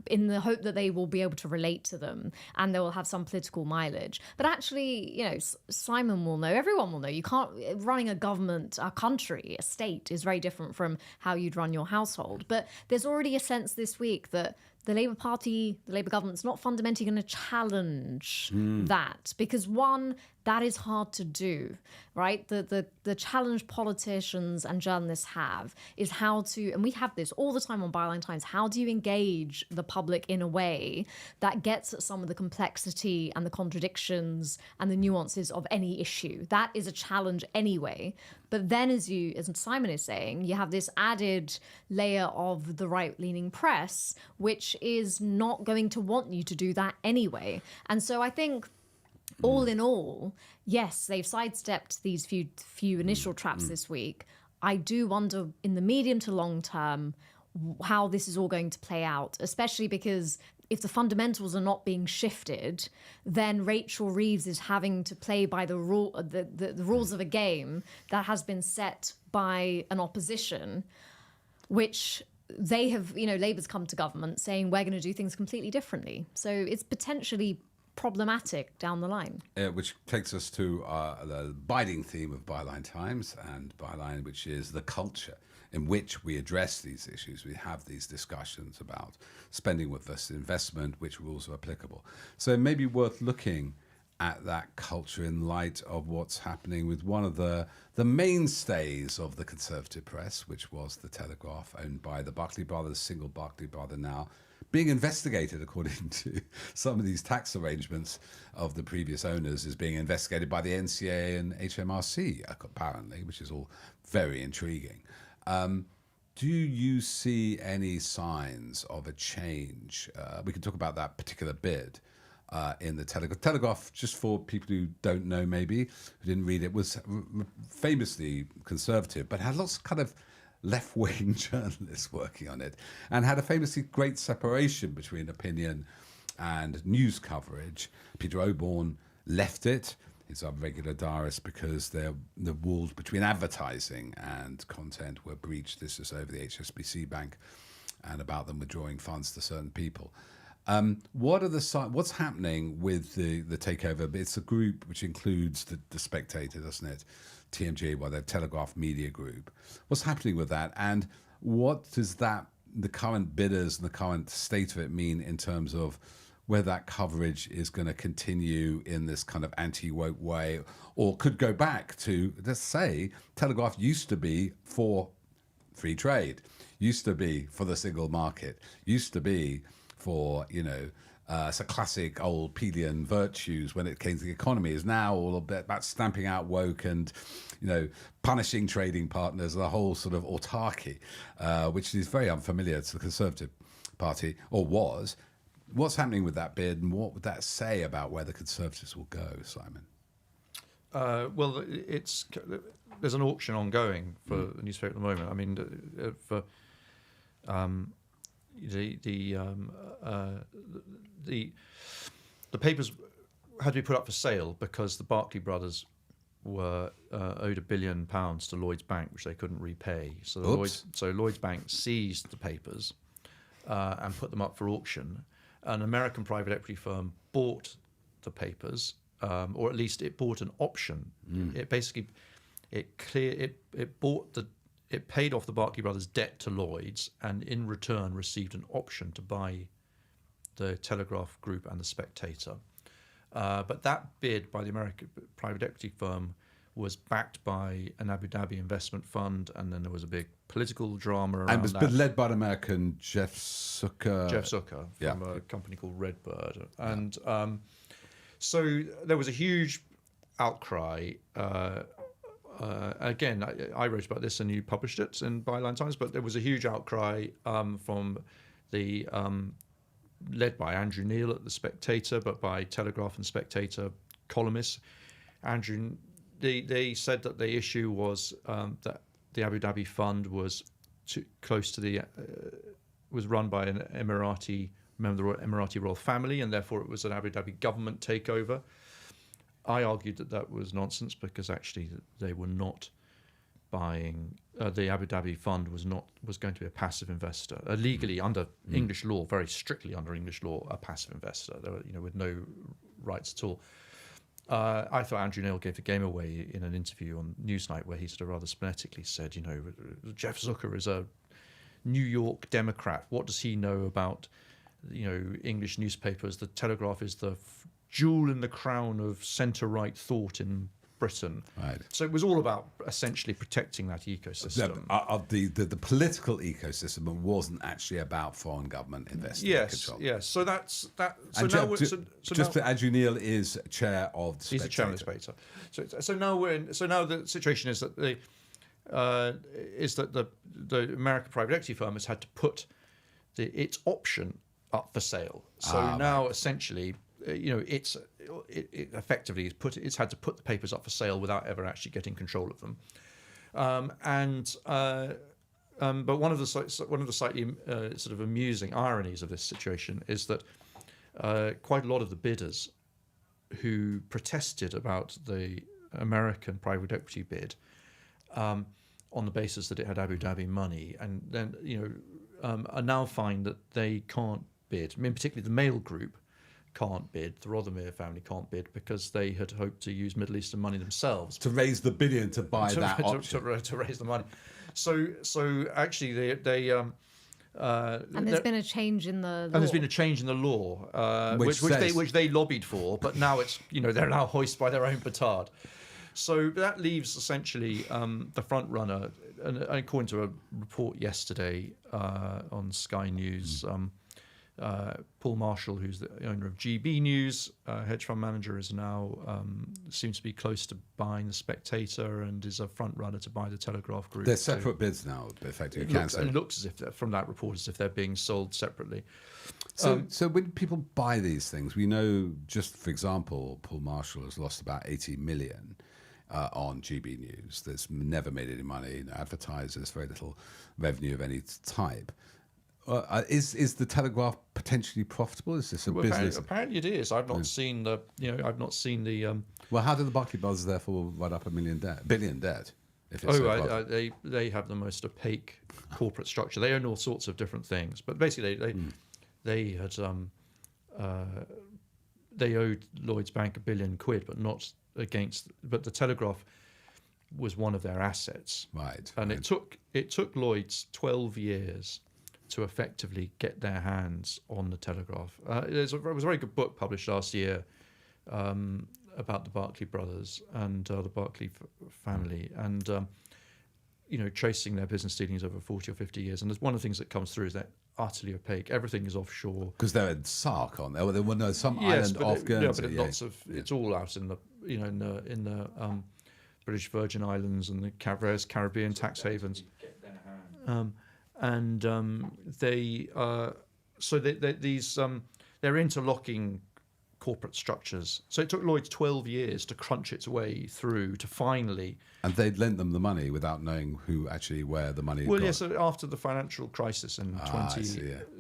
in the hope that they will be able to relate to them and they will have some political mileage. But actually, Simon will know, everyone will know, you can't, running a government, a country, a state is very different from how you'd run your household. But there's already a sense this week that the Labour Party, the Labour government's not fundamentally going to challenge that, because one, that is hard to do, right? The challenge politicians and journalists have is how to, and we have this all the time on Byline Times, how do you engage the public in a way that gets at some of the complexity and the contradictions and the nuances of any issue? That is a challenge anyway. But then as Simon is saying, you have this added layer of the right-leaning press, which is not going to want you to do that anyway. And so I think all in all, yes, they've sidestepped these few initial traps this week. I do wonder in the medium to long term how this is all going to play out, especially because if the fundamentals are not being shifted, then Rachel Reeves is having to play by the rules of a game that has been set by an opposition, which they have, Labour's come to government saying we're going to do things completely differently. So it's potentially problematic down the line. Which takes us to the abiding theme of Byline Times and Byline, which is the culture in which we address these issues. We have these discussions about spending versus investment, which rules are applicable. So it may be worth looking at that culture in light of what's happening with one of the mainstays of the conservative press, which was the Telegraph, owned by the Barclay brothers, single Barclay brother now, being investigated, according to some of these tax arrangements of the previous owners, is being investigated by the NCA and HMRC, apparently, which is all very intriguing. Do you see any signs of a change? We can talk about that particular bid in the Telegraph. Telegraph, just for people who don't know, maybe, who didn't read it, was famously conservative, but had lots of kind of left-wing journalists working on it, and had a famously great separation between opinion and news coverage. Peter Oborne left it. He's our regular diarist because the walls between advertising and content were breached. This is over the HSBC Bank and about them withdrawing funds to certain people. What's happening with the takeover? It's a group which includes the Spectator, doesn't it? TMG, well, the Telegraph Media Group. What's happening with that, and what does the current bidders and the current state of it mean in terms of whether that coverage is going to continue in this kind of anti-woke way, or could go back to, let's say, Telegraph used to be for free trade, used to be for the single market, used to be for, it's a classic old Pelian virtues when it came to the economy, is now all about stamping out woke and, punishing trading partners, the whole sort of autarky, which is very unfamiliar to the Conservative Party, or was. What's happening with that bid, and what would that say about where the Conservatives will go, Simon? Well, there's an auction ongoing for the newspaper at the moment. I mean, the papers had to be put up for sale because the Barclay brothers were owed £1 billion to Lloyds Bank, which they couldn't repay. So Lloyds Bank seized the papers and put them up for auction. An American private equity firm bought the papers, or at least it bought an option. It basically it paid off the Barclay brothers' debt to Lloyds, and in return received an option to buy the Telegraph Group and the Spectator. But that bid by the American private equity firm was backed by an Abu Dhabi investment fund, and then there was a big political drama around and was that. led by an American Jeff Zucker from a company called Redbird. And so there was a huge outcry. Again, I wrote about this and you published it in Byline Times, but there was a huge outcry from the led by Andrew Neil at The Spectator, but by Telegraph and Spectator columnists. They said that the issue was that the Abu Dhabi fund was too close to was run by an Emirati member of the Emirati royal family, and therefore it was an Abu Dhabi government takeover. I argued that was nonsense because actually they were not buying. The Abu Dhabi fund was going to be a passive investor, legally under English law, very strictly under English law, a passive investor. They were, with no rights at all. I thought Andrew Neil gave the game away in an interview on Newsnight where he sort of rather splenetically said, Jeff Zucker is a New York Democrat. What does he know about, English newspapers? The Telegraph is the jewel in the crown of centre-right thought in Britain. Right. So it was all about essentially protecting that ecosystem. The political ecosystem wasn't actually about foreign government investment control. Yes. So that's that. So and now, Andrew Neil is chair of the Spectator. He's the chair of the Spectator. So now the situation is that the American private equity firm has had to put its option up for sale. So now essentially, it effectively it's had to put the papers up for sale without ever actually getting control of them. But one of the slightly sort of amusing ironies of this situation is that quite a lot of the bidders who protested about the American private equity bid on the basis that it had Abu Dhabi money, and then are now find that they can't bid. I mean, particularly the Mail Group can't bid. The Rothermere family can't bid because they had hoped to use Middle Eastern money themselves to raise the billion to buy that option. To raise the money. So actually, they And there's been a change in the law. And there's been a change in the law, which they lobbied for, but now it's, they're now hoisted by their own petard. So that leaves essentially the front runner, and according to a report yesterday on Sky News, Paul Marshall, who's the owner of GB News, hedge fund manager, is now seems to be close to buying the Spectator and is a front runner to buy the Telegraph Group. They're separate bids now, effectively. It looks as if from that report as if they're being sold separately. So when people buy these things, we know, just for example, Paul Marshall has lost about 80 million on GB News. That's never made any money. No advertisers, very little revenue of any type. Is the Telegraph potentially profitable? Is this a business? Apparently it is. I've not seen the. I've not seen the. Well, how do the Barclay brothers therefore write up billion debt? If it's they have the most opaque corporate structure. They own all sorts of different things, but basically they had they owed Lloyds Bank £1 billion, but the Telegraph was one of their assets. Right. And it took Lloyds 12 years to effectively get their hands on the Telegraph. There was a very good book published last year about the Barclay brothers and the Barclay family, and tracing their business dealings over 40 or 50 years. And there's one of the things that comes through is that utterly opaque. Everything is offshore. Because they're in Sark, aren't they? Well, there were some island off Guernsey. It's all out in the in the British Virgin Islands and the various Caribbean tax havens. They're interlocking corporate structures. So it took Lloyds 12 years to crunch its way through to finally. And they'd lent them the money without knowing where the money. Well, yes. Yeah, so after the financial crisis in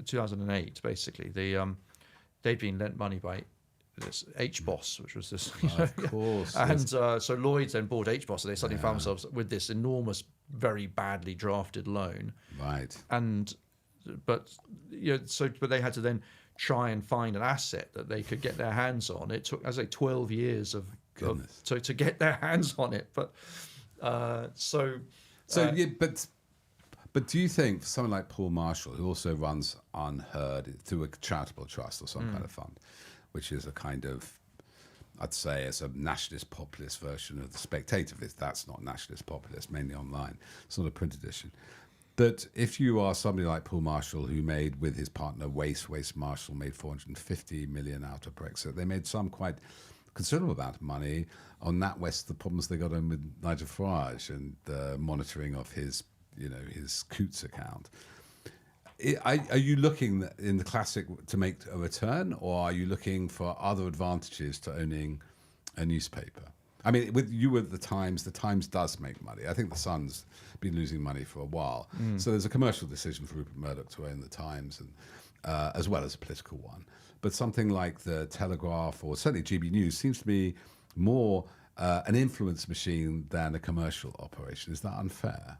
2008, basically, they'd been lent money by this HBOS, which was this. Of course. And so Lloyds then bought HBOS, and they suddenly found themselves with this enormous, very badly drafted loan. Right. But they had to then try and find an asset that they could get their hands on. It took, as I say, 12 years to get their hands on it. But but do you think for someone like Paul Marshall, who also runs Unheard through a charitable trust or some kind of fund, which is a kind of, I'd say, as a nationalist populist version of the Spectator, that's not nationalist populist, mainly online. It's not a print edition. That if you are somebody like Paul Marshall, who made with his partner Wace Marshall made 450 million out of Brexit, they made some quite considerable amount of money on NatWest, the problems they got on with Nigel Farage and the monitoring of his Coots account. Are you looking in the classic to make a return, or are you looking for other advantages to owning a newspaper? I mean, with the Times does make money. I think the Sun's been losing money for a while. So there's a commercial decision for Rupert Murdoch to own the Times, and as well as a political one. But something like the Telegraph, or certainly GB News, seems to be more an influence machine than a commercial operation. Is that unfair?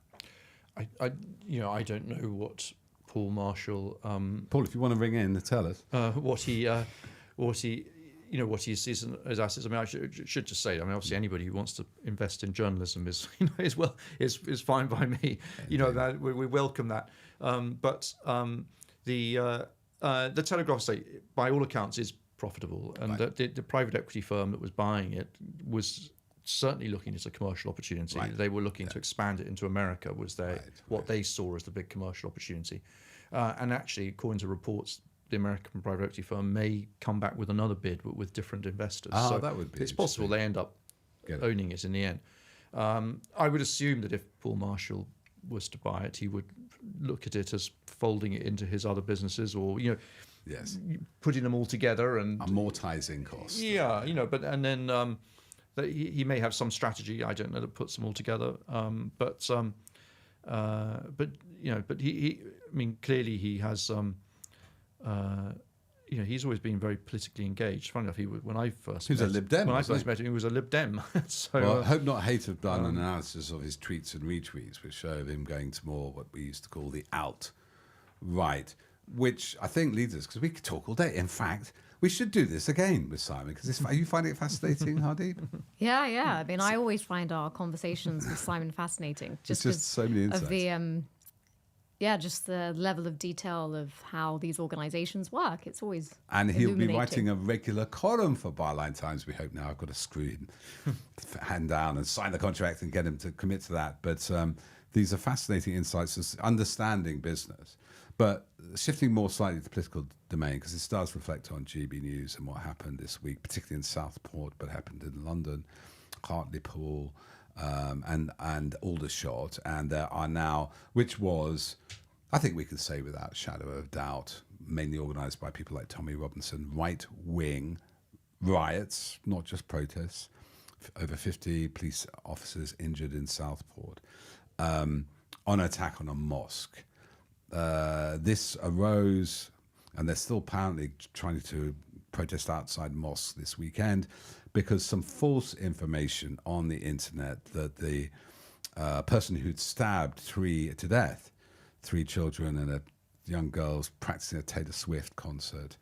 I don't know what Paul Marshall. Paul, if you want to ring in, tell us what he sees as assets. I mean, I should just say, obviously anybody who wants to invest in journalism is fine by me. That we welcome that. But the Telegraph, by all accounts, is profitable, and the private equity firm that was buying it was certainly looking at a commercial opportunity. Right. They were looking to expand it into America. What they saw as the big commercial opportunity, and actually, according to reports, the American private equity firm may come back with another bid, but with different investors. So that would be. It's possible they end up owning it in the end. I would assume that if Paul Marshall was to buy it, he would look at it as folding it into his other businesses, or putting them all together and amortizing costs. Yeah, and then he may have some strategy. I don't know, that puts them all together. But he clearly he has. He's always been very politically engaged. Funny enough, when I first met him, he was a Lib Dem. So, Hope Not Hate have done an analysis of his tweets and retweets, which show him going to more what we used to call the alt-right, which I think leads us, because we could talk all day. In fact, we should do this again with Simon, because are you finding it fascinating, Hardeep? Yeah. I mean, I always find our conversations with Simon fascinating. Just so many insights. Of the just the level of detail of how these organizations work. It's always And he'll be illuminating. writing a regular column for Byline Times, we hope now. I've got to screw him hand down and sign the contract and get him to commit to that. But these are fascinating insights as understanding business. But shifting more slightly to the political domain, because this does reflect on GB News and what happened this week, particularly in Southport, but happened in London, Hartlepool, and Aldershot. And there are now, which was, I think we can say without a shadow of doubt, mainly organised by people like Tommy Robinson, right-wing riots, not just protests. Over 50 police officers injured in Southport on an attack on a mosque. This arose, and they're still apparently trying to protest outside mosques this weekend, because some false information on the internet that the person who'd stabbed three children and a young girl practicing a Taylor Swift concert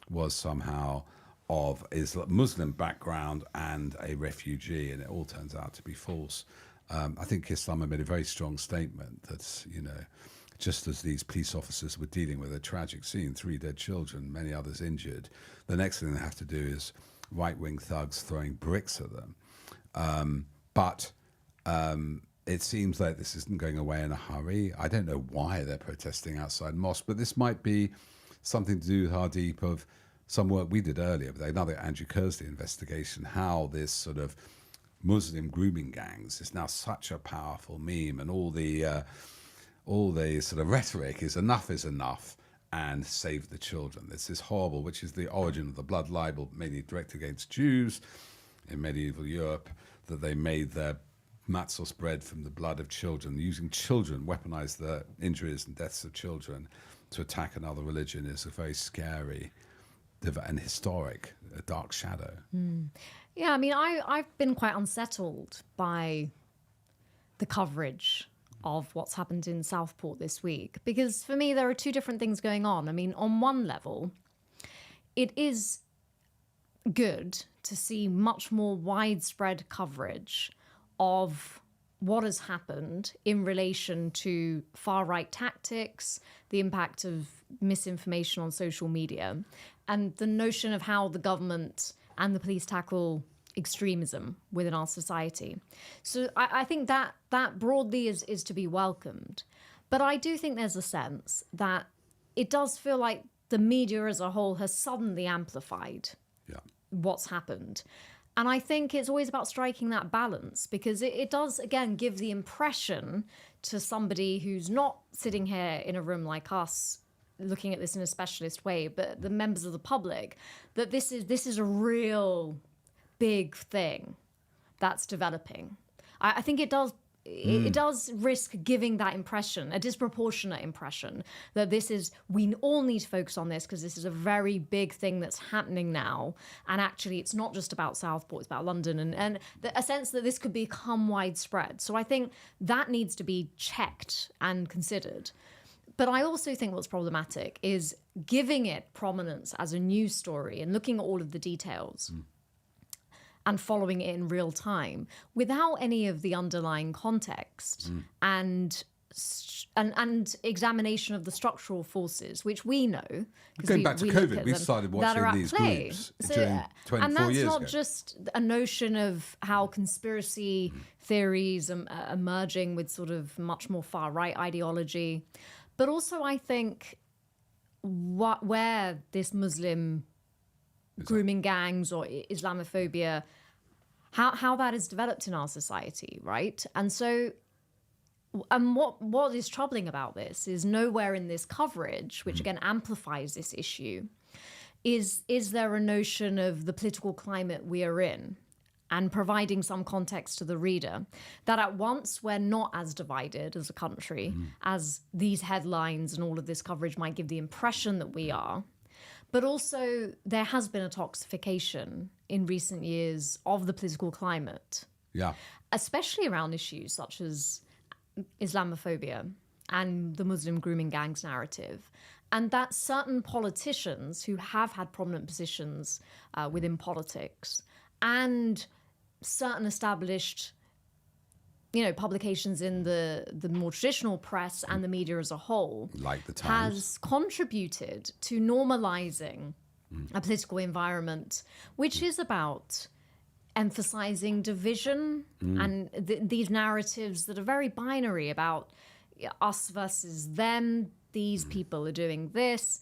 was somehow of Muslim background and a refugee, and it all turns out to be false. I think Islam made a very strong statement that, just as these police officers were dealing with a tragic scene, 3 dead children, many others injured, the next thing they have to do is right-wing thugs throwing bricks at them. But it seems like this isn't going away in a hurry. I don't know why they're protesting outside mosques, but this might be something to do with Hardeep of some work we did earlier with another Andrew Kersley investigation, how this sort of Muslim grooming gangs is now such a powerful meme, and all the sort of rhetoric is enough and save the children. This is horrible, which is the origin of the blood libel, mainly directed against Jews in medieval Europe, that they made their matzos bread from the blood of children. Using children, weaponize the injuries and deaths of children to attack another religion is a very scary and historic, a dark shadow. Yeah, I mean, I've been quite unsettled by the coverage of what's happened in Southport this week, because for me there are two different things going on. I mean, on one level, it is good to see much more widespread coverage of what has happened in relation to far-right tactics, the impact of misinformation on social media, and the notion of how the government and the police tackle extremism within our society. So I think that broadly is to be welcomed. But I do think there's a sense that it does feel like the media as a whole has suddenly amplified what's happened. And I think it's always about striking that balance, because it does, again, give the impression to somebody who's not sitting here in a room like us looking at this in a specialist way, but the members of the public, that this is a real big thing that's developing. I think it does risk giving that impression, a disproportionate impression, that we all need to focus on this because this is a very big thing that's happening now. And actually, it's not just about Southport, it's about London, and a sense that this could become widespread. So I think that needs to be checked and considered. But I also think what's problematic is giving it prominence as a news story and looking at all of the details and following it in real time without any of the underlying context and examination of the structural forces, which we know. Going back to COVID, we started watching these groups during 24 and that's years not ago. just a notion of how conspiracy theories emerging with sort of much more far-right ideology, but also I think where this Muslim grooming gangs or Islamophobia, how that is developed in our society, right? And so, and what is troubling about this is nowhere in this coverage, which again amplifies this issue, is there a notion of the political climate we are in and providing some context to the reader that at once we're not as divided as a country as these headlines and all of this coverage might give the impression that we are. But also, there has been a toxification in recent years of the political climate, especially around issues such as Islamophobia and the Muslim grooming gangs narrative. And that certain politicians who have had prominent positions within politics and certain established publications in the more traditional press and the media as a whole, like the Times, has contributed to normalizing a political environment, which is about emphasizing division and these narratives that are very binary about us versus them. These people are doing this.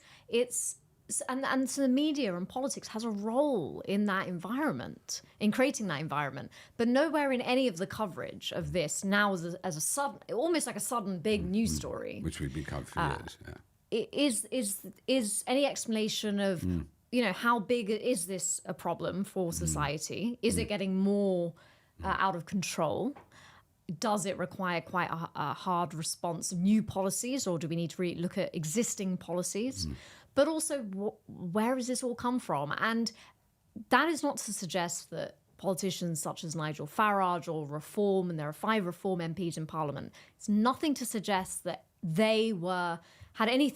And so the media and politics has a role in that environment, in creating that environment. But nowhere in any of the coverage of this now as a sudden, almost like a sudden big news story, which we've been covering for years. Is any explanation of how big is this a problem for society? Is it getting more out of control? Does it require quite a hard response of new policies, or do we need to really look at existing policies? But also, where does this all come from? And that is not to suggest that politicians such as Nigel Farage or Reform, and there are 5 Reform MPs in Parliament, it's nothing to suggest that they had any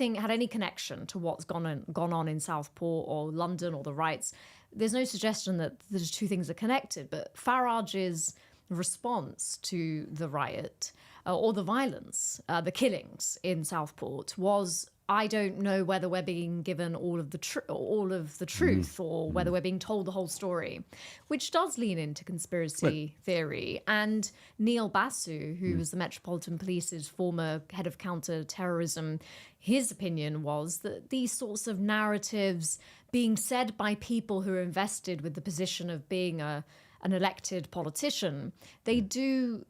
connection to what's gone on in Southport or London or the riots. There's no suggestion that those two things are connected, but Farage's response to the riot or the violence, the killings in Southport was, I don't know whether we're being given all of the truth or whether we're being told the whole story, which does lean into conspiracy theory. And Neil Basu, who was the Metropolitan Police's former head of counter-terrorism, his opinion was that these sorts of narratives being said by people who are invested with the position of being an elected politician, they do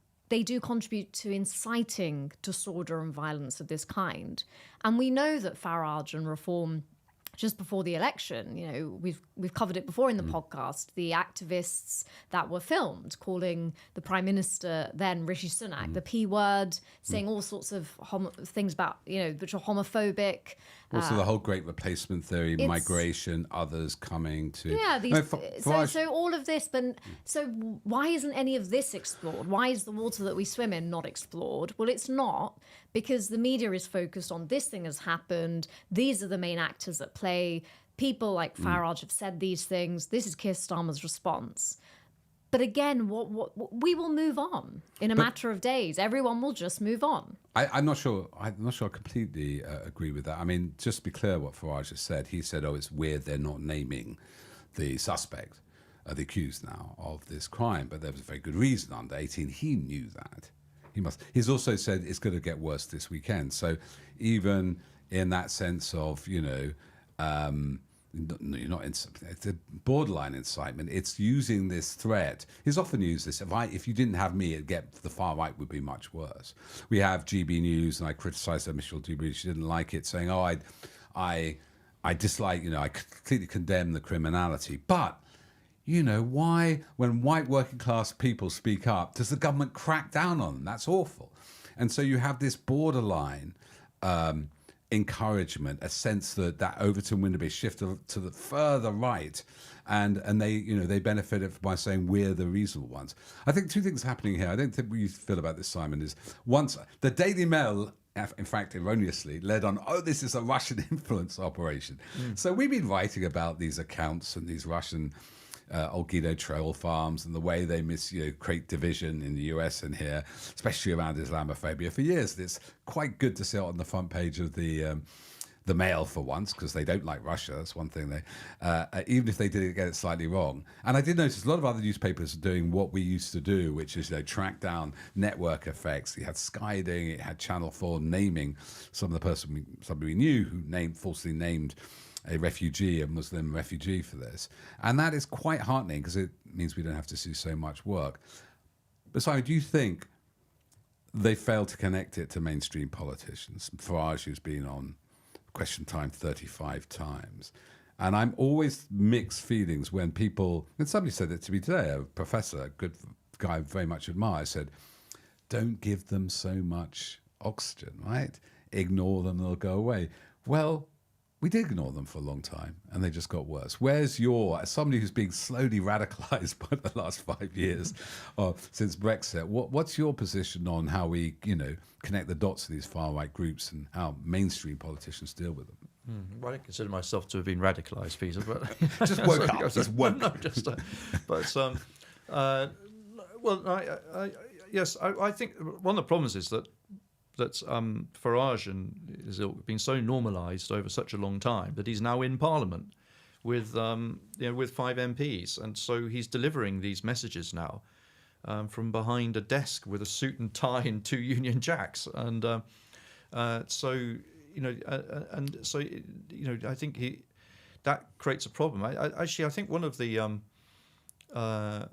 contribute to inciting disorder and violence of this kind. And we know that Farage and Reform, just before the election, we've covered it before in the podcast, the activists that were filmed calling the Prime Minister then, Rishi Sunak, the P word, saying all sorts of things about, which are homophobic. Also, the whole great replacement theory, migration, others coming to... Yeah, so all of this, but so why isn't any of this explored? Why is the water that we swim in not explored? Well, it's not, because the media is focused on this thing has happened, these are the main actors at play, people like Farage have said these things, this is Keir Starmer's response. But again, we will move on in a matter of days. Everyone will just move on. I'm not sure I completely agree with that. I mean, just to be clear what Farage has said, he said, it's weird they're not naming the suspect, the accused now, of this crime. But there was a very good reason under 18. He knew that. He's also said it's going to get worse this weekend. So even in that sense of, it's a borderline incitement. It's using this threat. He's often used this. If you didn't have me, the far right would be much worse. We have GB News, and I criticised her, Michelle Dubry. She didn't like it, saying, I dislike, I completely condemn the criminality. But, why, when white working class people speak up, does the government crack down on them? That's awful. And so you have this borderline encouragement, a sense that Overton Winterby shifted to the further right, and they benefit by saying we're the reasonable ones. I think two things happening here. I don't think what you feel about this, Simon, is once the Daily Mail, in fact, erroneously led on, this is a Russian influence operation. So we've been writing about these accounts and these Russian Olgido troll farms and the way they create division in the US and here, especially around Islamophobia for years. It's quite good to see it on the front page of the Mail for once, because they don't like Russia. That's one thing even if they did get it slightly wrong. And I did notice a lot of other newspapers are doing what we used to do, which is track down network effects. You had Skyding, it had Channel 4 naming some of the somebody we knew who falsely named a Muslim refugee for this. And that is quite heartening, because it means we don't have to do so much work. But Simon, do you think they failed to connect it to mainstream politicians? Farage, who's been on Question Time 35 times. And I'm always mixed feelings when people, and somebody said it to me today, a professor, a good guy I very much admire, said, don't give them so much oxygen, right? Ignore them, they'll go away. Well, we did ignore them for a long time, and they just got worse. Where's as somebody who's being slowly radicalized by the last 5 years since Brexit, what's your position on how we, connect the dots to these far-right groups and how mainstream politicians deal with them? Well, I don't consider myself to have been radicalised, Peter, but just woke up. Just woke. No, yes, I think one of the problems is that Farage has been so normalised over such a long time that he's now in Parliament with with 5 MPs, and so he's delivering these messages now from behind a desk with a suit and tie and 2 Union Jacks, and so I think that creates a problem. I think one of the I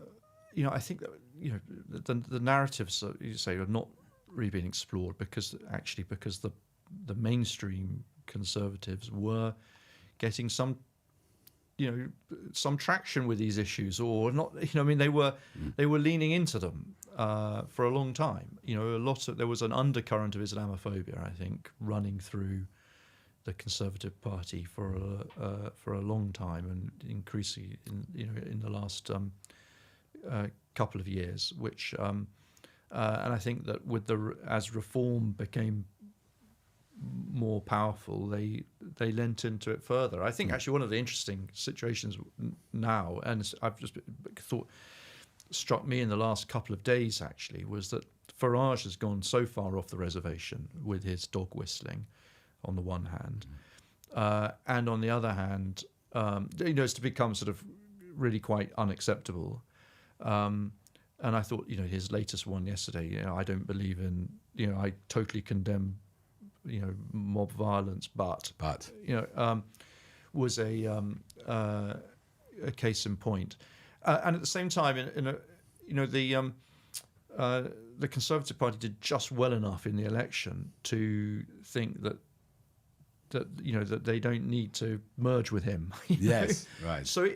think the narratives that you say are not really being explored because the mainstream Conservatives were getting some traction with these issues, or not. They were leaning into them for a long time. There was an undercurrent of Islamophobia, I think, running through the Conservative Party for a long time, and increasingly in the last couple of years, which and I think that as reform became more powerful, they lent into it further. I think actually one of the interesting situations now, and I've just thought struck me in the last couple of days actually, was that Farage has gone so far off the reservation with his dog whistling on the one hand, and on the other hand, it's to become sort of really quite unacceptable. And I thought, his latest one yesterday, I don't believe in, I totally condemn, mob violence, but was a case in point. And at the same time, the Conservative Party did just well enough in the election to think that they don't need to merge with him. Yes, right. So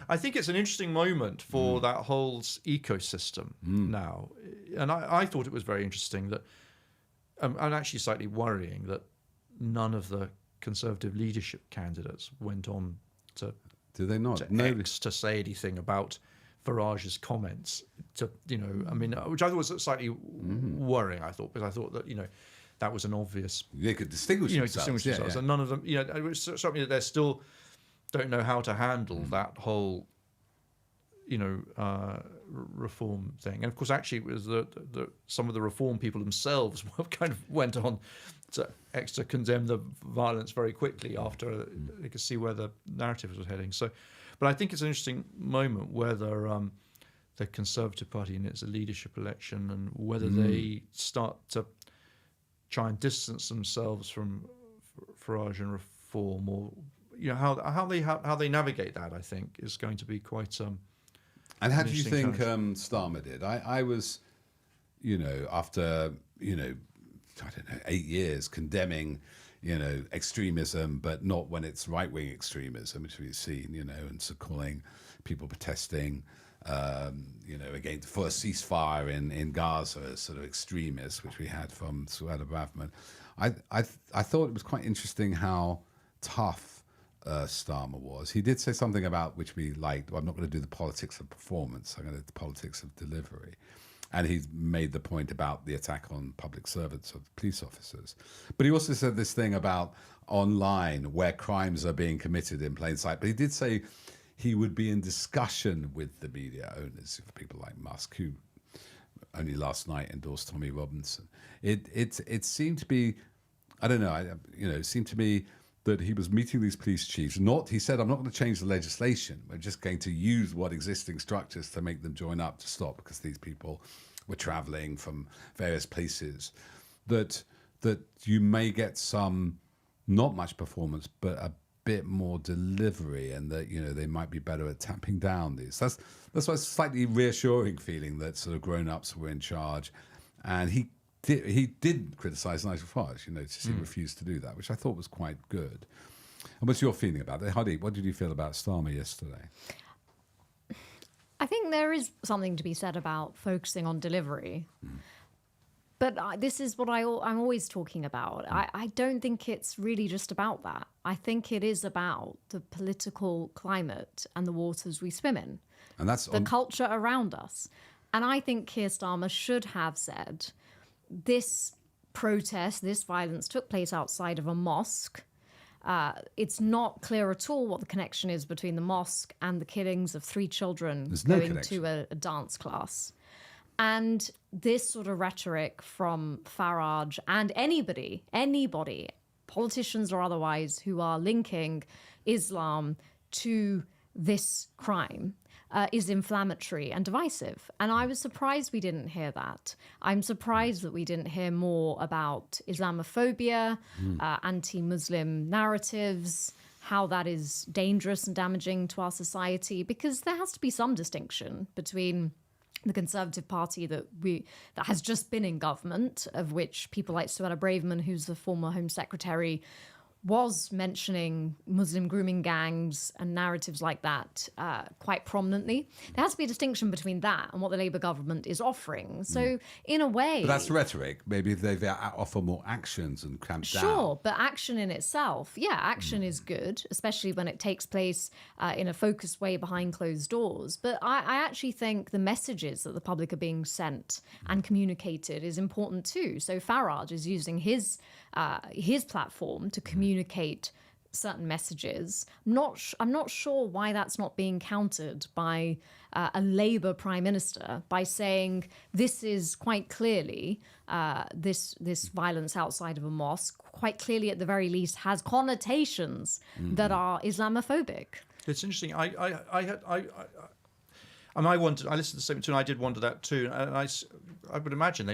I think it's an interesting moment for that whole ecosystem now. And I thought it was very interesting that, and actually slightly worrying, that none of the Conservative leadership candidates went on to Do they not? X to say anything about Farage's comments. Which I thought was slightly worrying. I thought, because I thought that that was an obvious. They could distinguish themselves. Yeah. And none of them, it was something that they still don't know how to handle that whole, reform thing. And of course, actually, it was some of the reform people themselves kind of went on to condemn the violence very quickly after they could see where the narrative was heading. So, but I think it's an interesting moment whether the Conservative Party in its leadership election, and whether they start to try and distance themselves from Farage and reform, or how they navigate that, I think, is going to be quite. And how do you think Starmer did? I was, after I don't know, 8 years condemning, extremism, but not when it's right-wing extremism, which we've seen, and so calling people protesting, again, for a ceasefire in Gaza as sort of extremists, which we had from Suella Braverman. I thought it was quite interesting how tough Starmer was. He did say something about which we liked. Well, I'm not going to do the politics of performance. I'm going to do the politics of delivery. And he made the point about the attack on public servants, of police officers. But he also said this thing about online where crimes are being committed in plain sight. But he did say he would be in discussion with the media owners, people like Musk, who only last night endorsed Tommy Robinson. It seemed to be, I don't know, it seemed to me that he was meeting these police chiefs. He said, I'm not going to change the legislation. We're just going to use what existing structures to make them join up to stop, because these people were traveling from various places. That you may get some, not much performance, but a bit more delivery, and that they might be better at tamping down these. That's why it's a slightly reassuring feeling that sort of grown-ups were in charge, and he did criticise Nigel Farage. He refused to do that, which I thought was quite good. And what's your feeling about that, Hardeep? What did you feel about Starmer yesterday? I think there is something to be said about focusing on delivery. But this is what I'm always talking about. I don't think it's really just about that. I think it is about the political climate and the waters we swim in. And that's the culture around us. And I think Keir Starmer should have said, this protest, this violence took place outside of a mosque. It's not clear at all what the connection is between the mosque and the killings of 3 children going to a dance class. And this sort of rhetoric from Farage and anybody, politicians or otherwise, who are linking Islam to this crime is inflammatory and divisive. And I was surprised we didn't hear that. I'm surprised that we didn't hear more about Islamophobia, anti-Muslim narratives, how that is dangerous and damaging to our society, because there has to be some distinction between the Conservative Party that has just been in government, of which people like Suella Braverman, who's the former Home Secretary, was mentioning Muslim grooming gangs and narratives like that quite prominently. There has to be a distinction between that and what the Labour government is offering. So in a way... But that's rhetoric. Maybe they offer more actions and clamp down. Sure, but action in itself, action is good, especially when it takes place in a focused way behind closed doors. But I actually think the messages that the public are being sent and communicated is important too. So Farage is using his platform to communicate certain messages. I'm not sure why that's not being countered by a Labour Prime Minister by saying this is quite clearly this violence outside of a mosque, quite clearly at the very least has connotations that are Islamophobic. It's interesting. I listened to the statement too, and I did wonder that too. And I would imagine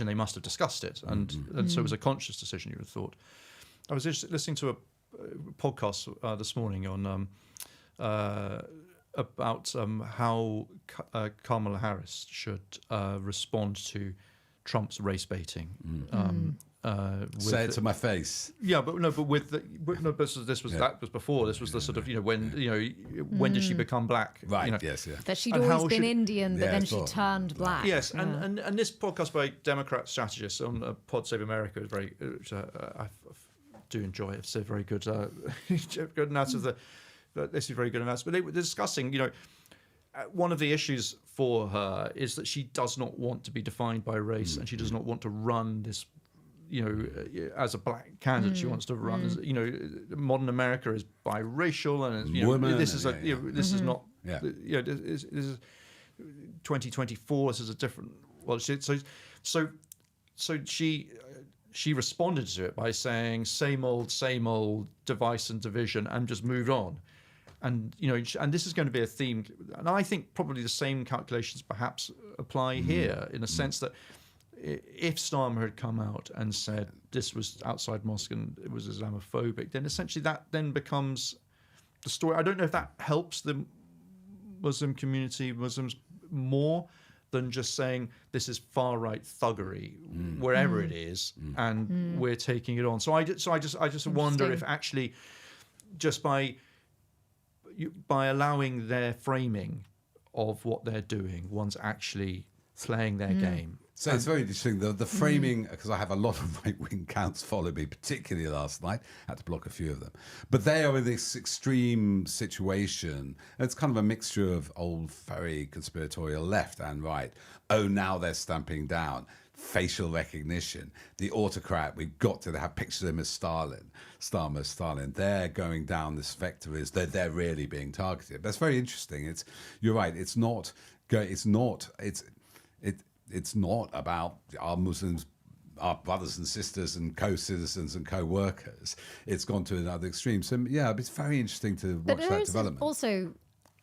they must have discussed it, and so it was a conscious decision, you would have thought. I was listening to a podcast this morning on about how Kamala Harris should respond to Trump's race baiting. Say it to my face. Yeah, but that was before. This was the sort of when did she become black? Right. Yes. Yeah. That she'd always been Indian, but then she turned black. Yes, and this podcast by Democrat strategists on Pod Save America is very. I do enjoy it. It's a very good, good analysis. This is very good analysis. But they were discussing, one of the issues for her is that she does not want to be defined by race, and she does not want to run this, as a black candidate. She wants to run as, modern America is biracial, and this is this is not, this is 2024. This is a different. Well, so she responded to it by saying same old device and division, and just moved on. And and this is going to be a theme, and I think probably the same calculations perhaps apply here, in a sense that if Starmer had come out and said this was outside mosque and it was Islamophobic, then essentially that then becomes the story. I don't know if that helps the Muslim community, Muslims, more than just saying this is far right thuggery wherever it is, and we're taking it on. So I just wonder if actually just by allowing their framing of what they're doing, one's actually playing their game. So it's very interesting, the framing, because I have a lot of right-wing accounts follow me, particularly last night. I had to block a few of them. But they are in this extreme situation. And it's kind of a mixture of old, very conspiratorial left and right. Oh, now they're stamping down. Facial recognition. The autocrat, we've got to have pictures of him as Stalin. They're going down this vector, is that they're really being targeted. That's very interesting. You're right. It's not about our Muslims, our brothers and sisters and co-citizens and co-workers. It's gone to another extreme. So yeah, it's very interesting to watch that development. Also,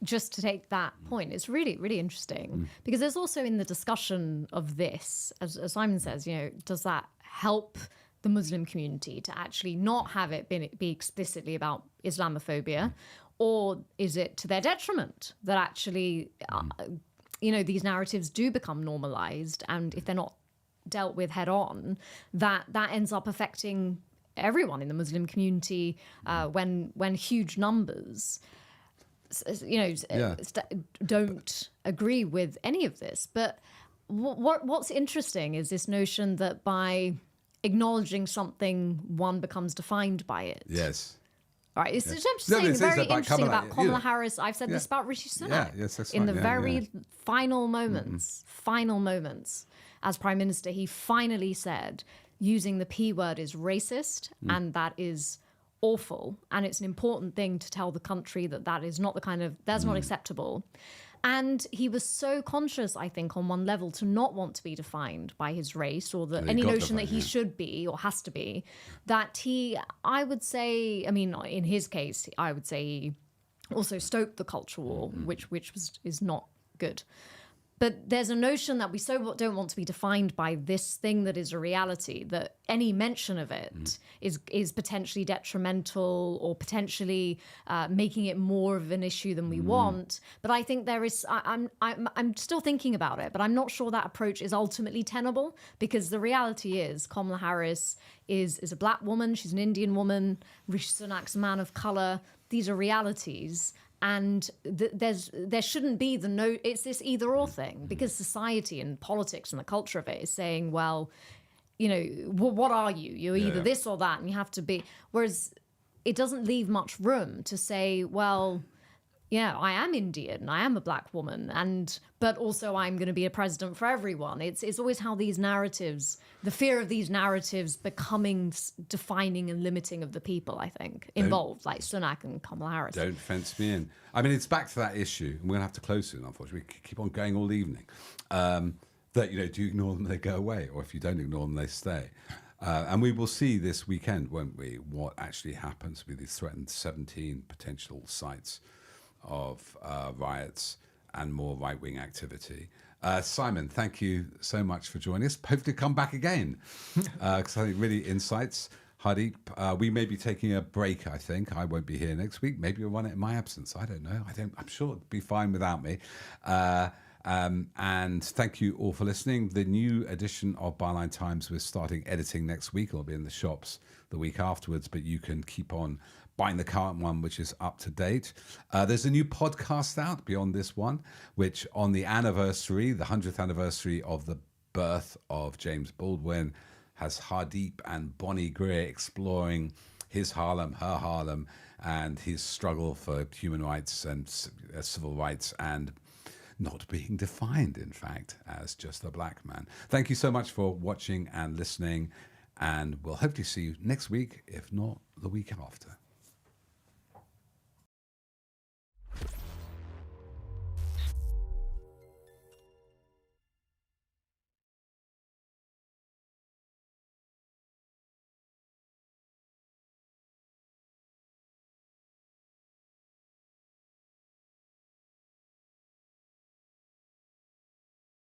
just to take that point, it's really, really interesting because there's also in the discussion of this, as Simon says, does that help the Muslim community to actually not have it be explicitly about Islamophobia, or is it to their detriment that actually these narratives do become normalized, and if they're not dealt with head on, that ends up affecting everyone in the Muslim community when huge numbers don't agree with any of this. But what's interesting is this notion that by acknowledging something, one becomes defined by it. Yes. Right, it's just very interesting about Kamala Harris. I've said this about Rishi Sunak. In the very final moments, as Prime Minister, he finally said using the P word is racist, and that is awful. And it's an important thing to tell the country that is not that's not acceptable. And he was so conscious, I think, on one level, to not want to be defined by his race or any notion that he should be or has to be, that I would say, I mean, in his case, I would say he also stoked the culture war, which is not good. But there's a notion that we so don't want to be defined by this thing that is a reality, that any mention of it is potentially detrimental or potentially making it more of an issue than we want. But I think there is, I'm still thinking about it, but I'm not sure that approach is ultimately tenable, because the reality is Kamala Harris is a black woman, she's an Indian woman, Rishi Sunak's a man of color. These are realities. And there shouldn't be it's this either or thing, because society and politics and the culture of it is saying, well, you know, what are you? You're either this or that, and you have to be. Whereas it doesn't leave much room to say, well, yeah, I am Indian, I am a black woman, but also I'm going to be a president for everyone. It's always how these narratives, the fear of these narratives becoming defining and limiting of the people, I think, involved, like Sunak and Kamala Harris. Don't fence me in. I mean, it's back to that issue, and we're going to have to close soon, unfortunately. We keep on going all evening. That, you know, do you ignore them, they go away, or if you don't ignore them, they stay. And we will see this weekend, won't we, what actually happens with these threatened 17 potential sites of riots and more right-wing activity. Simon, thank you so much for joining us. Hopefully come back again, because I think really insights. Hardeep, we may be taking a break, I think. I won't be here next week. Maybe you'll run it in my absence. I don't know. I'm sure it'll be fine without me. And thank you all for listening. The new edition of Byline Times, we're starting editing next week. It'll be in the shops the week afterwards, but you can keep on buying the current one, which is up to date. There's a new podcast out beyond this one, which on the anniversary, the 100th anniversary of the birth of James Baldwin, has Hardeep and Bonnie Greer exploring his Harlem, her Harlem, and his struggle for human rights and civil rights, and not being defined, in fact, as just a black man. Thank you so much for watching and listening, and we'll hopefully see you next week, if not the week after.